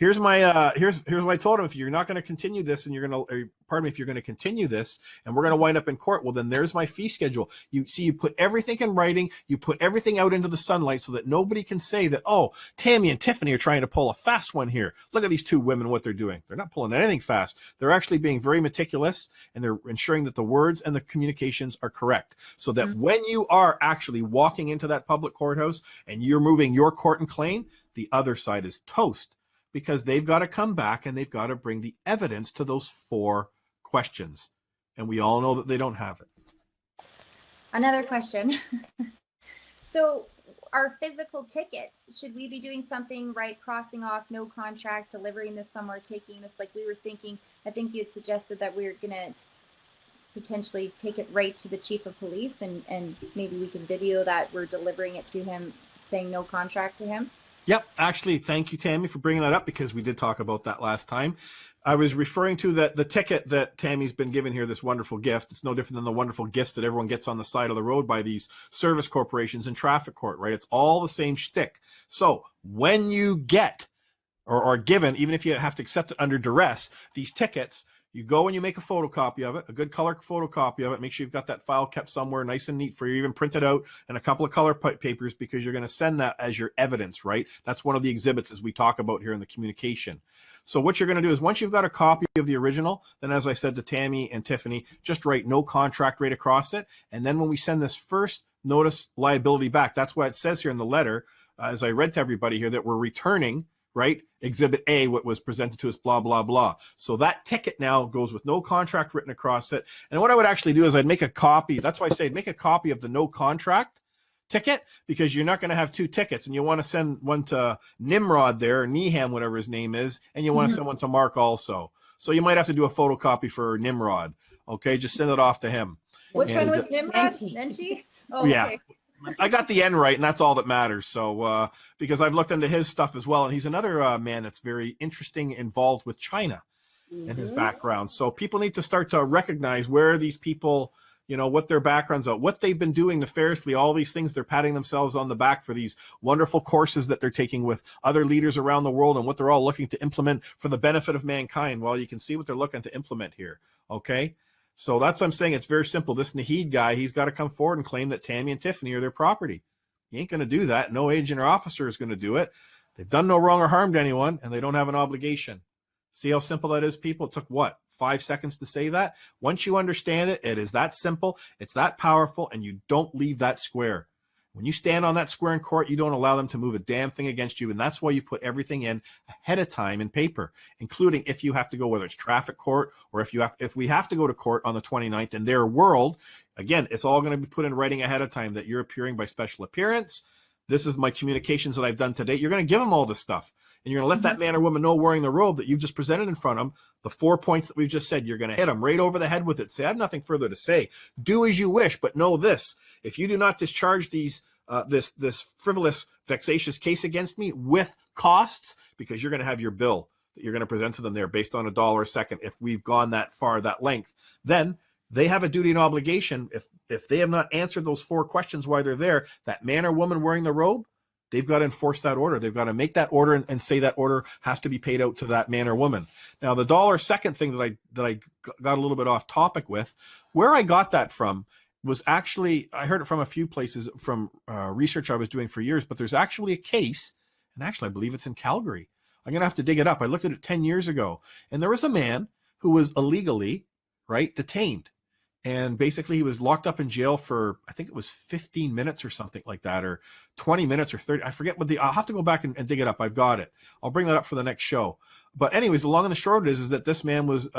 Here's my here's what I told him. If you're not going to continue this, and you're going to, pardon me, if you're going to continue this, and we're going to wind up in court, well, then there's my fee schedule. You see, you put everything in writing, you put everything out into the sunlight, so that nobody can say that, oh, Tammy and Tiffany are trying to pull a fast one here. Look at these two women, what they're doing. They're not pulling anything fast. They're actually being very meticulous, and they're ensuring that the words and the communications are correct, so that when you are actually walking into that public courthouse and you're moving your court and claim, the other side is toast. Because they've got to come back and they've got to bring the evidence to those 4 questions. And we all know that they don't have it. Another question. So our physical ticket, should we be doing something, right? Crossing off no contract, delivering this somewhere, taking this, like we were thinking, I think you had suggested that we were going to potentially take it right to the chief of police, and maybe we can video that we're delivering it to him, saying no contract to him. Yep. Actually, thank you, Tammy, for bringing that up, because we did talk about that last time. I was referring to that the ticket that Tammy's been given here, this wonderful gift. It's no different than the wonderful gifts that everyone gets on the side of the road by these service corporations in traffic court, right? It's all the same shtick. So when you get or are given, even if you have to accept it under duress, these tickets, you go and you make a photocopy of it, a good color photocopy of it. Make sure you've got that file kept somewhere nice and neat for you, even print it out, and a couple of color papers, because you're going to send that as your evidence, right? That's one of the exhibits as we talk about here in the communication. So what you're going to do is, once you've got a copy of the original, then as I said to Tammy and Tiffany, just write no contract right across it. And then when we send this first notice liability back, that's what it says here in the letter, as I read to everybody here, that we're returning, right, Exhibit A, what was presented to us, blah, blah, blah. So that ticket now goes with no contract written across it. And what I would actually do is I'd make a copy. That's why I say make a copy of the no contract ticket, because you're not going to have 2 tickets, and you want to send one to Nimrod there, or Neham, whatever his name is, and you want to send one to Mark also. So you might have to do a photocopy for Nimrod. Okay, just send it off to him. Which And one was Nimrod? Nenshi? Oh, yeah. okay. I got the N right, and that's all that matters. So, because I've looked into his stuff as well, and he's another man that's very interesting, involved with China in his background. So people need to start to recognize where these people, you know, what their backgrounds are, what they've been doing nefariously, all these things. They're patting themselves on the back for these wonderful courses that they're taking with other leaders around the world, and what they're all looking to implement for the benefit of mankind. Well, you can see what they're looking to implement here. Okay. So that's what I'm saying. It's very simple. This Naheed guy, he's got to come forward and claim that Tammy and Tiffany are their property. He ain't going to do that. No agent or officer is going to do it. They've done no wrong or harmed anyone, and they don't have an obligation. See how simple that is, people? It took, what, 5 seconds to say that? Once you understand it, it is that simple, it's that powerful, and you don't leave that square. When you stand on that square in court, you don't allow them to move a damn thing against you, and that's why you put everything in ahead of time in paper, including if you have to go, whether it's traffic court or if we have to go to court on the 29th in their world. Again, it's all going to be put in writing ahead of time that you're appearing by special appearance. This is my communications that I've done to date. You're going to give them all this stuff, and you're going to let that man or woman know, wearing the robe that you've just presented in front of them, the 4 points that we've just said. You're going to hit them right over the head with it. Say, I have nothing further to say. Do as you wish, but know this: if you do not discharge these this frivolous, vexatious case against me with costs, because you're going to have your bill that you're going to present to them there based on $1 a second. If we've gone that far, that length, then they have a duty and obligation. If they have not answered those 4 questions while they're there, that man or woman wearing the robe, they've got to enforce that order. They've got to make that order and say that order has to be paid out to that man or woman. Now, the $1 second thing that I got a little bit off topic with, where I got that from was actually, I heard it from a few places from research I was doing for years, but there's actually a case, and actually I believe it's in Calgary. I'm going to have to dig it up. I looked at it 10 years ago, and there was a man who was illegally, right, detained. And basically he was locked up in jail for, I think it was 15 minutes or something like that, or 20 minutes or 30. I forget what I'll have to go back and dig it up. I've got it. I'll bring that up for the next show. But anyways, the long and the short is that this man was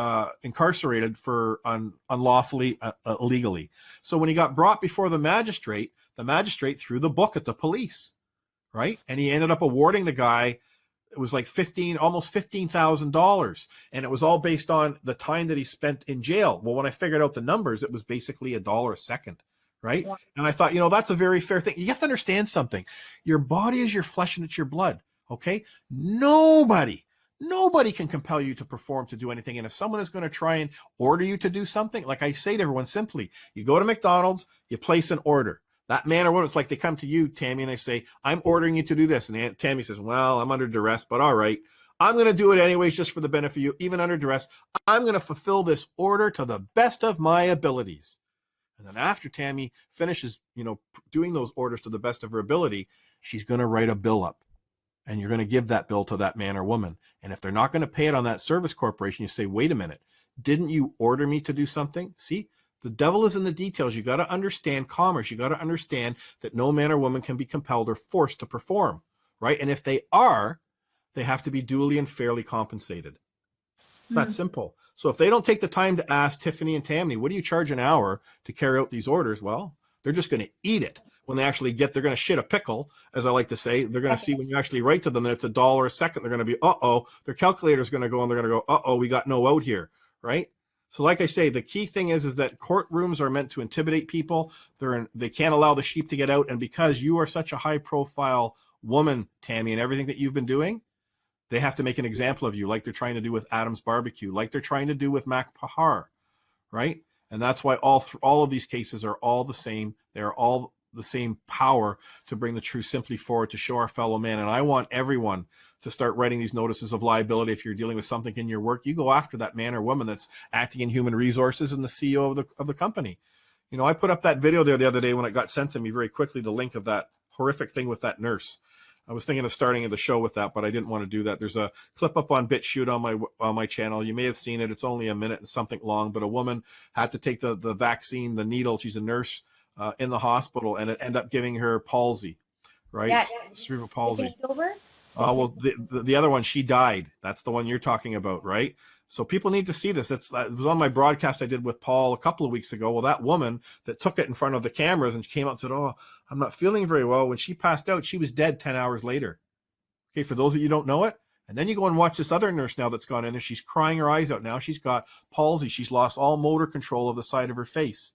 incarcerated for unlawfully, illegally. So when he got brought before the magistrate threw the book at the police, right? And he ended up awarding the guy, it was like almost $15,000. And it was all based on the time that he spent in jail. Well, when I figured out the numbers, it was basically $1 a second, right? Yeah. And I thought, that's a very fair thing. You have to understand something. Your body is your flesh and it's your blood, okay? Nobody can compel you to perform, to do anything. And if someone is going to try and order you to do something, like I say to everyone simply, you go to McDonald's, you place an order. That man or woman, it's like they come to you, Tammy, and they say, I'm ordering you to do this. And Tammy says, well, I'm under duress, but all right, I'm going to do it anyways, just for the benefit of you, even under duress. I'm going to fulfill this order to the best of my abilities. And then after Tammy finishes, doing those orders to the best of her ability, she's going to write a bill up. And you're going to give that bill to that man or woman. And if they're not going to pay it on that service corporation, you say, wait a minute, didn't you order me to do something? See, the devil is in the details. You got to understand commerce. You got to understand that no man or woman can be compelled or forced to perform, right? And if they are, they have to be duly and fairly compensated. It's that simple. So if they don't take the time to ask Tiffany and Tammy, what do you charge an hour to carry out these orders? Well, they're just going to eat it. When they actually they're going to shit a pickle, as I like to say. They're going to see when you actually write to them that it's $1 a second. They're going to be, their calculator's going to go and they're going to go, we got no out here, right? So like I say, the key thing is that courtrooms are meant to intimidate people. They can't allow the sheep to get out. And because you are such a high profile woman, Tammy, and everything that you've been doing, they have to make an example of you, like they're trying to do with Adam's Barbecue, like they're trying to do with Mac Pahar, right? And that's why all of these cases are all the same. They are all the same power to bring the truth simply forward, to show our fellow man. And I want everyone to start writing these notices of liability. If you're dealing with something in your work, you go after that man or woman that's acting in human resources and the CEO of the company. I put up that video there the other day when it got sent to me very quickly, the link of that horrific thing with that nurse. I was thinking of starting the show with that, but I didn't want to do that. There's a clip up on BitChute on my channel. You may have seen it. It's only a minute and something long, but a woman had to take the vaccine, the needle. She's a nurse in the hospital, and it ended up giving her palsy, right? Yeah. Cerebral palsy. Over? Well, the other one, she died. That's the one you're talking about, right? So people need to see this. It was on my broadcast I did with Paul a couple of weeks ago. Well, that woman that took it in front of the cameras and she came out and said, I'm not feeling very well. When she passed out, she was dead 10 hours later. Okay, for those of you who don't know it. And then you go and watch this other nurse now that's gone in there. She's crying her eyes out now. She's got palsy. She's lost all motor control of the side of her face,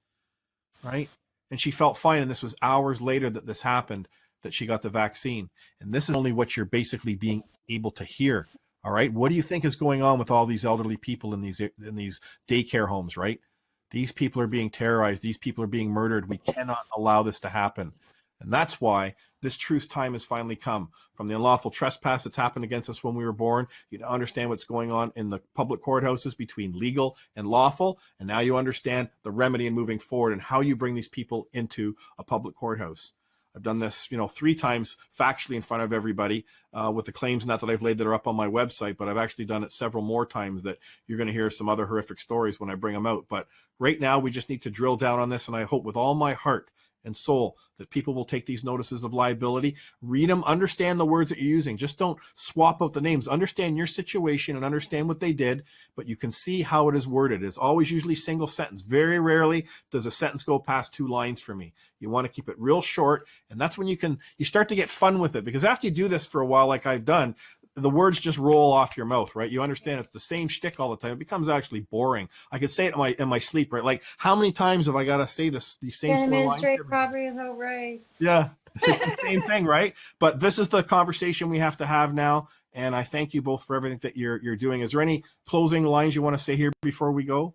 right? And she felt fine. And this was hours later that this happened, that she got the vaccine. And this is only what you're basically being able to hear. All right. What do you think is going on with all these elderly people in these daycare homes, right? These people are being terrorized. These people are being murdered. We cannot allow this to happen. And that's why this truth time has finally come. From the unlawful trespass that's happened against us when we were born, you understand what's going on in the public courthouses between legal and lawful. And now you understand the remedy in moving forward and how you bring these people into a public courthouse. I've done this, 3 times factually in front of everybody with the claims not that I've laid that are up on my website, but I've actually done it several more times that you're going to hear some other horrific stories when I bring them out. But right now, we just need to drill down on this. And I hope with all my heart and soul that people will take these notices of liability, read them, understand the words that you're using. Just don't swap out the names. Understand your situation and understand what they did, but you can see how it is worded. It's always usually single sentence. Very rarely does a sentence go past 2 lines for me. You want to keep it real short, and that's when you start to get fun with it, because after you do this for a while, like I've done, the words just roll off your mouth, right? You understand it's the same shtick all the time. It becomes actually boring. I could say it in my sleep, right? Like, how many times have I got to say these same 4 lines? Administrate property without right. Yeah, it's the same thing, right? But this is the conversation we have to have now. And I thank you both for everything that you're doing. Is there any closing lines you want to say here before we go?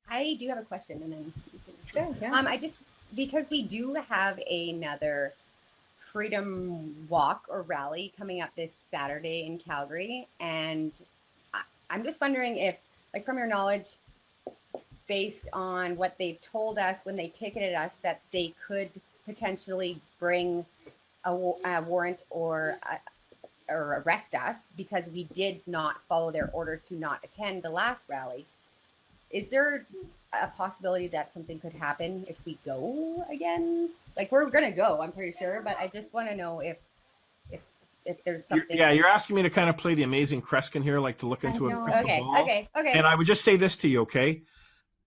I do have a question, and then you can. Sure, yeah. Because we do have another Freedom Walk or rally coming up this Saturday in Calgary, and I'm just wondering if, like, from your knowledge, based on what they've told us when they ticketed us, that they could potentially bring a warrant or arrest us because we did not follow their orders to not attend the last rally. Is there a possibility that something could happen if we go again? Like, we're gonna go, I'm pretty sure, but I just want to know if there's something. You're asking me to kind of play the amazing Kreskin here, like to look into a crystal ball. Okay. And I would just say this to you, okay?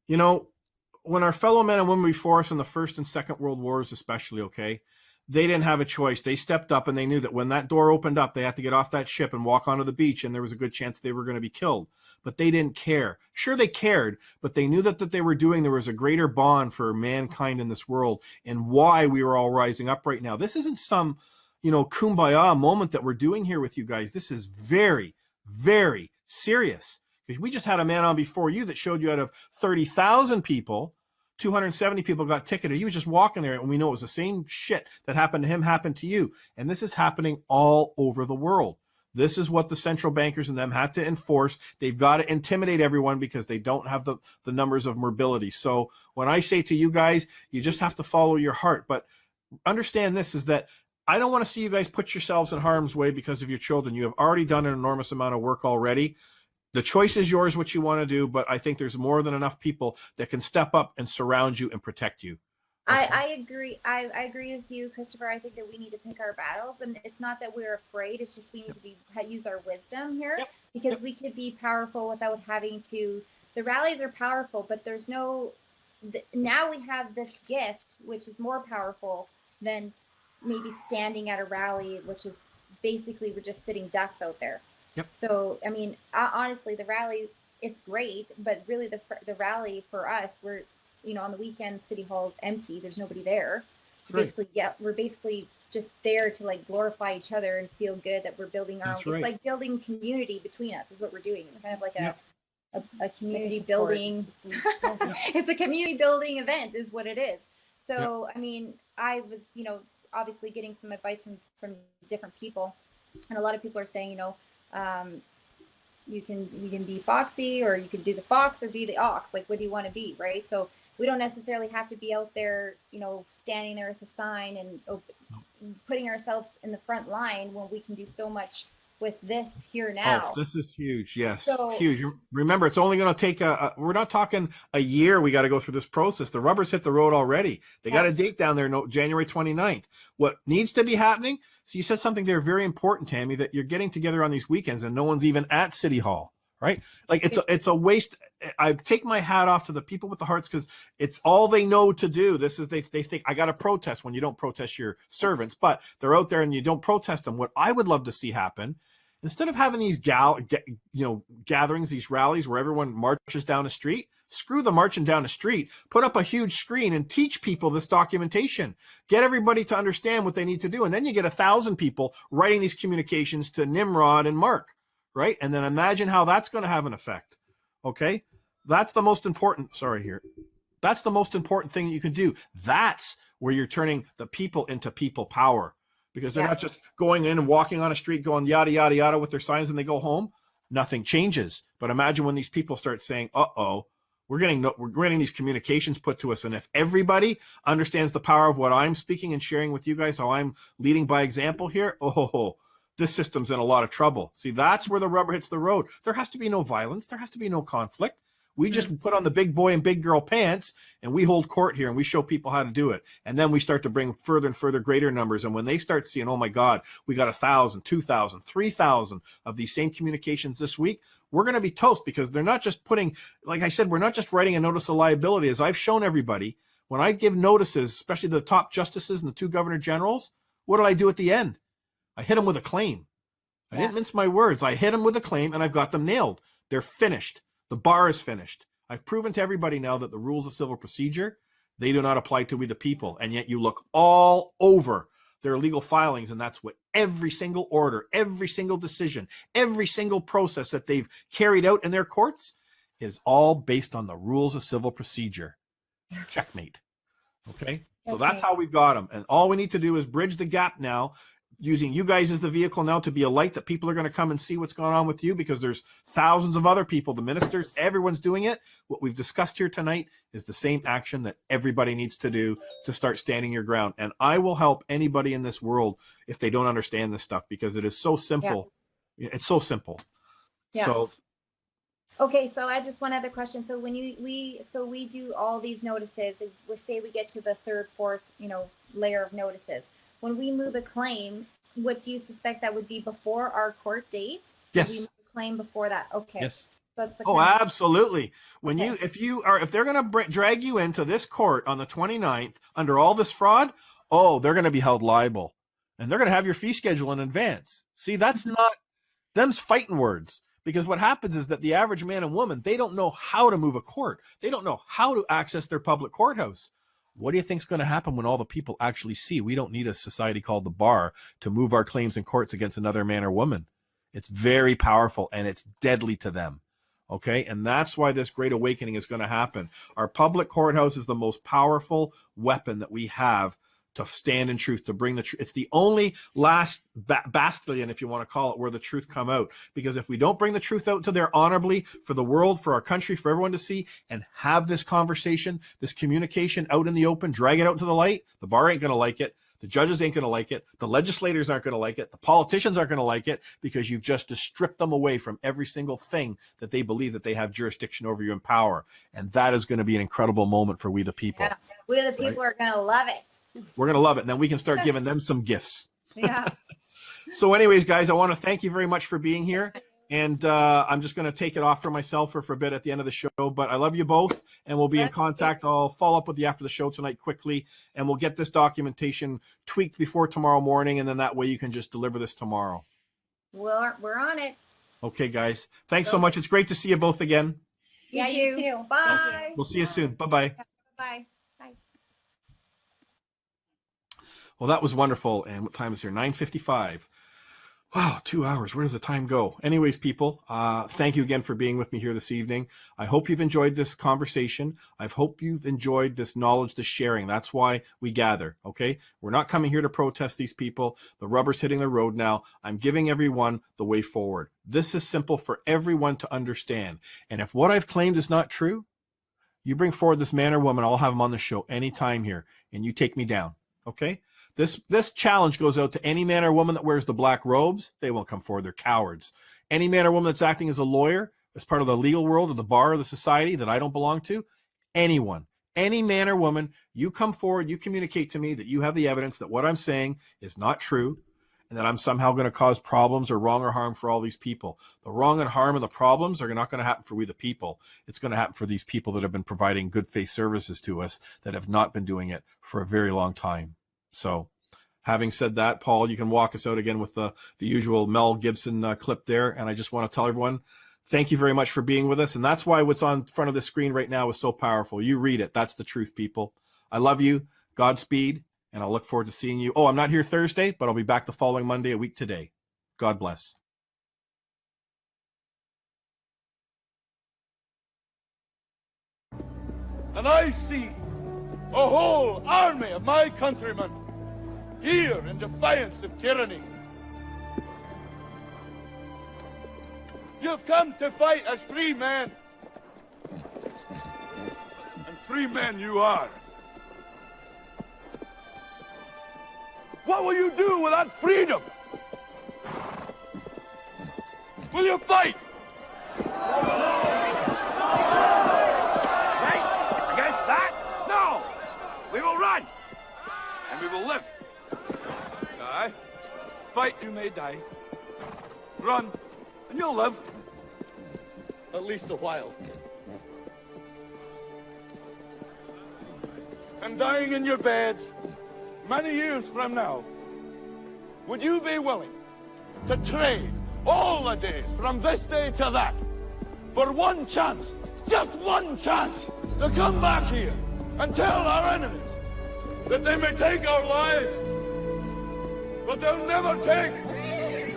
When our fellow men and women before us in the First and Second World Wars, especially, okay, they didn't have a choice. They stepped up and they knew that when that door opened up, they had to get off that ship and walk onto the beach, and there was a good chance they were going to be killed. But they didn't care. Sure, they cared, but they knew that they were doing, there was a greater bond for mankind in this world and why we were all rising up right now. This isn't some, kumbaya moment that we're doing here with you guys. This is very, very serious. Because we just had a man on before you that showed you out of 30,000 people, 270 people got ticketed. He was just walking there, and we know it was the same shit that happened to him happened to you. And this is happening all over the world. This is what the central bankers and them had to enforce. They've got to intimidate everyone because they don't have the numbers of mobility. So when I say to you guys, you just have to follow your heart. But understand this is that I don't want to see you guys put yourselves in harm's way because of your children. You have already done an enormous amount of work already. The choice is yours, what you want to do, but I think there's more than enough people that can step up and surround you and protect you. Okay. I agree. I agree with you, Christopher. I think that we need to pick our battles, and it's not that we're afraid. It's just we need to use our wisdom here, because we could be powerful without having to. The rallies are powerful, but there's no. Now we have this gift, which is more powerful than maybe standing at a rally, which is basically we're just sitting ducks out there. Yep. So I mean, honestly, the rally, it's great, but really the rally for us, we're, you know, on the weekend, City Hall's empty. There's nobody there. So basically, we're basically just there to like glorify each other and feel good that we're building our own. It's like building community between us is what we're doing. It's kind of like a community building. It's a community building event is what it is. So, I mean, I was, you know, obviously getting some advice from different people, and a lot of people are saying, you know, you can be foxy, or you can do the fox or be the ox. Like, what do you want to be, right? So we don't necessarily have to be out there, you know, standing there with a sign and putting ourselves in the front line when we can do so much with this here now. Oh, this is huge. Yes, huge. Remember, it's only going to take we're not talking a year. We got to go through this process. The rubber's hit the road already. They got a date down there, January 29th. What needs to be happening? So you said something there very important, Tammy, that you're getting together on these weekends and no one's even at City Hall, right? Like it's a waste. I take my hat off to the people with the hearts, because it's all they know to do. This is they think I got to protest when you don't protest your servants, but they're out there and you don't protest them. What I would love to see happen, instead of having these gatherings, these rallies where everyone marches down the street, screw the marching down the street, put up a huge screen and teach people this documentation. Get everybody to understand what they need to do. And then you get 1,000 people writing these communications to Nimrod and Mark, right? And then imagine how that's going to have an effect. Okay? That's the most important, that's the most important thing that you can do. That's where you're turning the people into people power. Because they're not just going in and walking on a street going yada, yada, yada with their signs and they go home. Nothing changes. But imagine when these people start saying, we're getting these communications put to us. And if everybody understands the power of what I'm speaking and sharing with you guys, how I'm leading by example here, this system's in a lot of trouble. See, that's where the rubber hits the road. There has to be no violence. There has to be no conflict. We just put on the big boy and big girl pants and we hold court here and we show people how to do it. And then we start to bring further and further greater numbers. And when they start seeing, oh my God, we got 1,000, 2,000, 3,000 of these same communications this week, we're going to be toast, because they're not just putting, like I said, we're not just writing a notice of liability. As I've shown everybody, when I give notices, especially the top justices and the 2 governor generals, what do I do at the end? I hit them with a claim. I didn't mince my words. I hit them with a claim and I've got them nailed. They're finished. The bar is finished. I've proven to everybody now that the rules of civil procedure, they do not apply to we the people. And yet you look all over their legal filings, and that's what every single order, every single decision, every single process that they've carried out in their courts is all based on the rules of civil procedure. Checkmate. Okay? So that's how we've got them. And all we need to do is bridge the gap now, using you guys as the vehicle now to be a light that people are going to come and see what's going on with you, because there's thousands of other people, the ministers, everyone's doing it. What we've discussed here tonight is the same action that everybody needs to do to start standing your ground. And I will help anybody in this world if they don't understand this stuff, because it is so simple. Yeah. It's so simple. Yeah. So. Okay, so I just one other question. So when we do all these notices, we say we get to the 3rd, 4th, layer of notices. When we move a claim, what do you suspect that would be before our court date? Yes. We move a claim before that. Okay. Yes. That's the absolutely. When if they're going to drag you into this court on the 29th under all this fraud, they're going to be held liable, and they're going to have your fee schedule in advance. See, that's not them's fighting words, because what happens is that the average man and woman, they don't know how to move a court. They don't know how to access their public courthouse. What do you think is going to happen when all the people actually see we don't need a society called the bar to move our claims in courts against another man or woman? It's very powerful and it's deadly to them. Okay. And that's why this great awakening is going to happen. Our public courthouse is the most powerful weapon that we have to stand in truth, to bring the truth. It's the only last bastion, if you want to call it, where the truth come out. Because if we don't bring the truth out to there honorably for the world, for our country, for everyone to see, and have this conversation, this communication out in the open, drag it out to the light, the bar ain't going to like it. The judges ain't going to like it. The legislators aren't going to like it. The politicians aren't going to like it, because you've just stripped them away from every single thing that they believe that they have jurisdiction over you and power. And that is going to be an incredible moment for we the people. Yeah. We the people are going to love it. We're going to love it. And then we can start giving them some gifts. Yeah. So anyways, guys, I want to thank you very much for being here. And I'm just going to take it off for myself for a bit at the end of the show. But I love you both, and we'll be in contact. I'll follow up with you after the show tonight quickly, and we'll get this documentation tweaked before tomorrow morning, and then that way you can just deliver this tomorrow. We're on it. Okay, guys. Thanks so much. It's great to see you both again. Yeah, you too. Bye. We'll see you soon. Bye-bye. Bye. Well, that was wonderful. And what time is here? 9:55. Wow, 2 hours. Where does the time go? Anyways, people, thank you again for being with me here this evening. I hope you've enjoyed this conversation. I hope you've enjoyed this knowledge, this sharing. That's why we gather, okay? We're not coming here to protest these people. The rubber's hitting the road now. I'm giving everyone the way forward. This is simple for everyone to understand. And if what I've claimed is not true, you bring forward this man or woman, I'll have them on the show anytime here, and you take me down, okay? This challenge goes out to any man or woman that wears the black robes. They won't come forward. They're cowards. Any man or woman that's acting as a lawyer, as part of the legal world or the bar of the society that I don't belong to, anyone, any man or woman, you come forward, you communicate to me that you have the evidence that what I'm saying is not true, and that I'm somehow going to cause problems or wrong or harm for all these people. The wrong and harm and the problems are not going to happen for we the people. It's going to happen for these people that have been providing good faith services to us that have not been doing it for a very long time. So having said that, Paul, you can walk us out again with the usual Mel Gibson clip there. And I just want to tell everyone, thank you very much for being with us. And that's why what's on front of the screen right now is so powerful. You read it. That's the truth, people. I love you. Godspeed. And I'll look forward to seeing you. Oh, I'm not here Thursday, but I'll be back the following Monday, a week today. God bless. And I see a whole army of my countrymen here in defiance of tyranny. You've come to fight as free men. And free men you are. What will you do with that freedom? Will you fight? Against that? No! We will run! And we will live. Die. Fight, you may die. Run, and you'll live. At least a while. And dying in your beds, many years from now, would you be willing to trade all the days from this day to that for one chance, just one chance, to come back here and tell our enemies that they may take our lives, but they'll never take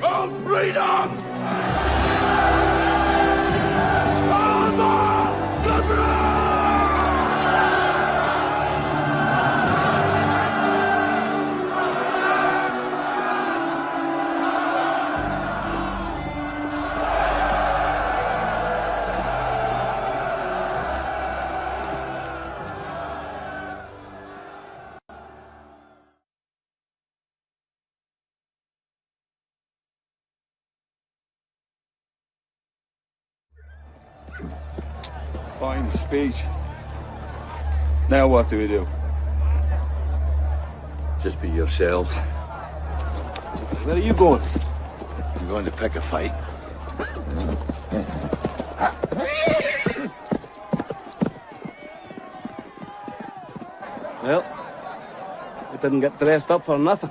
our freedom! Fine speech. Now what do we do? Just be yourselves. Where are you going? I'm going to pick a fight. Well, we didn't get dressed up for nothing.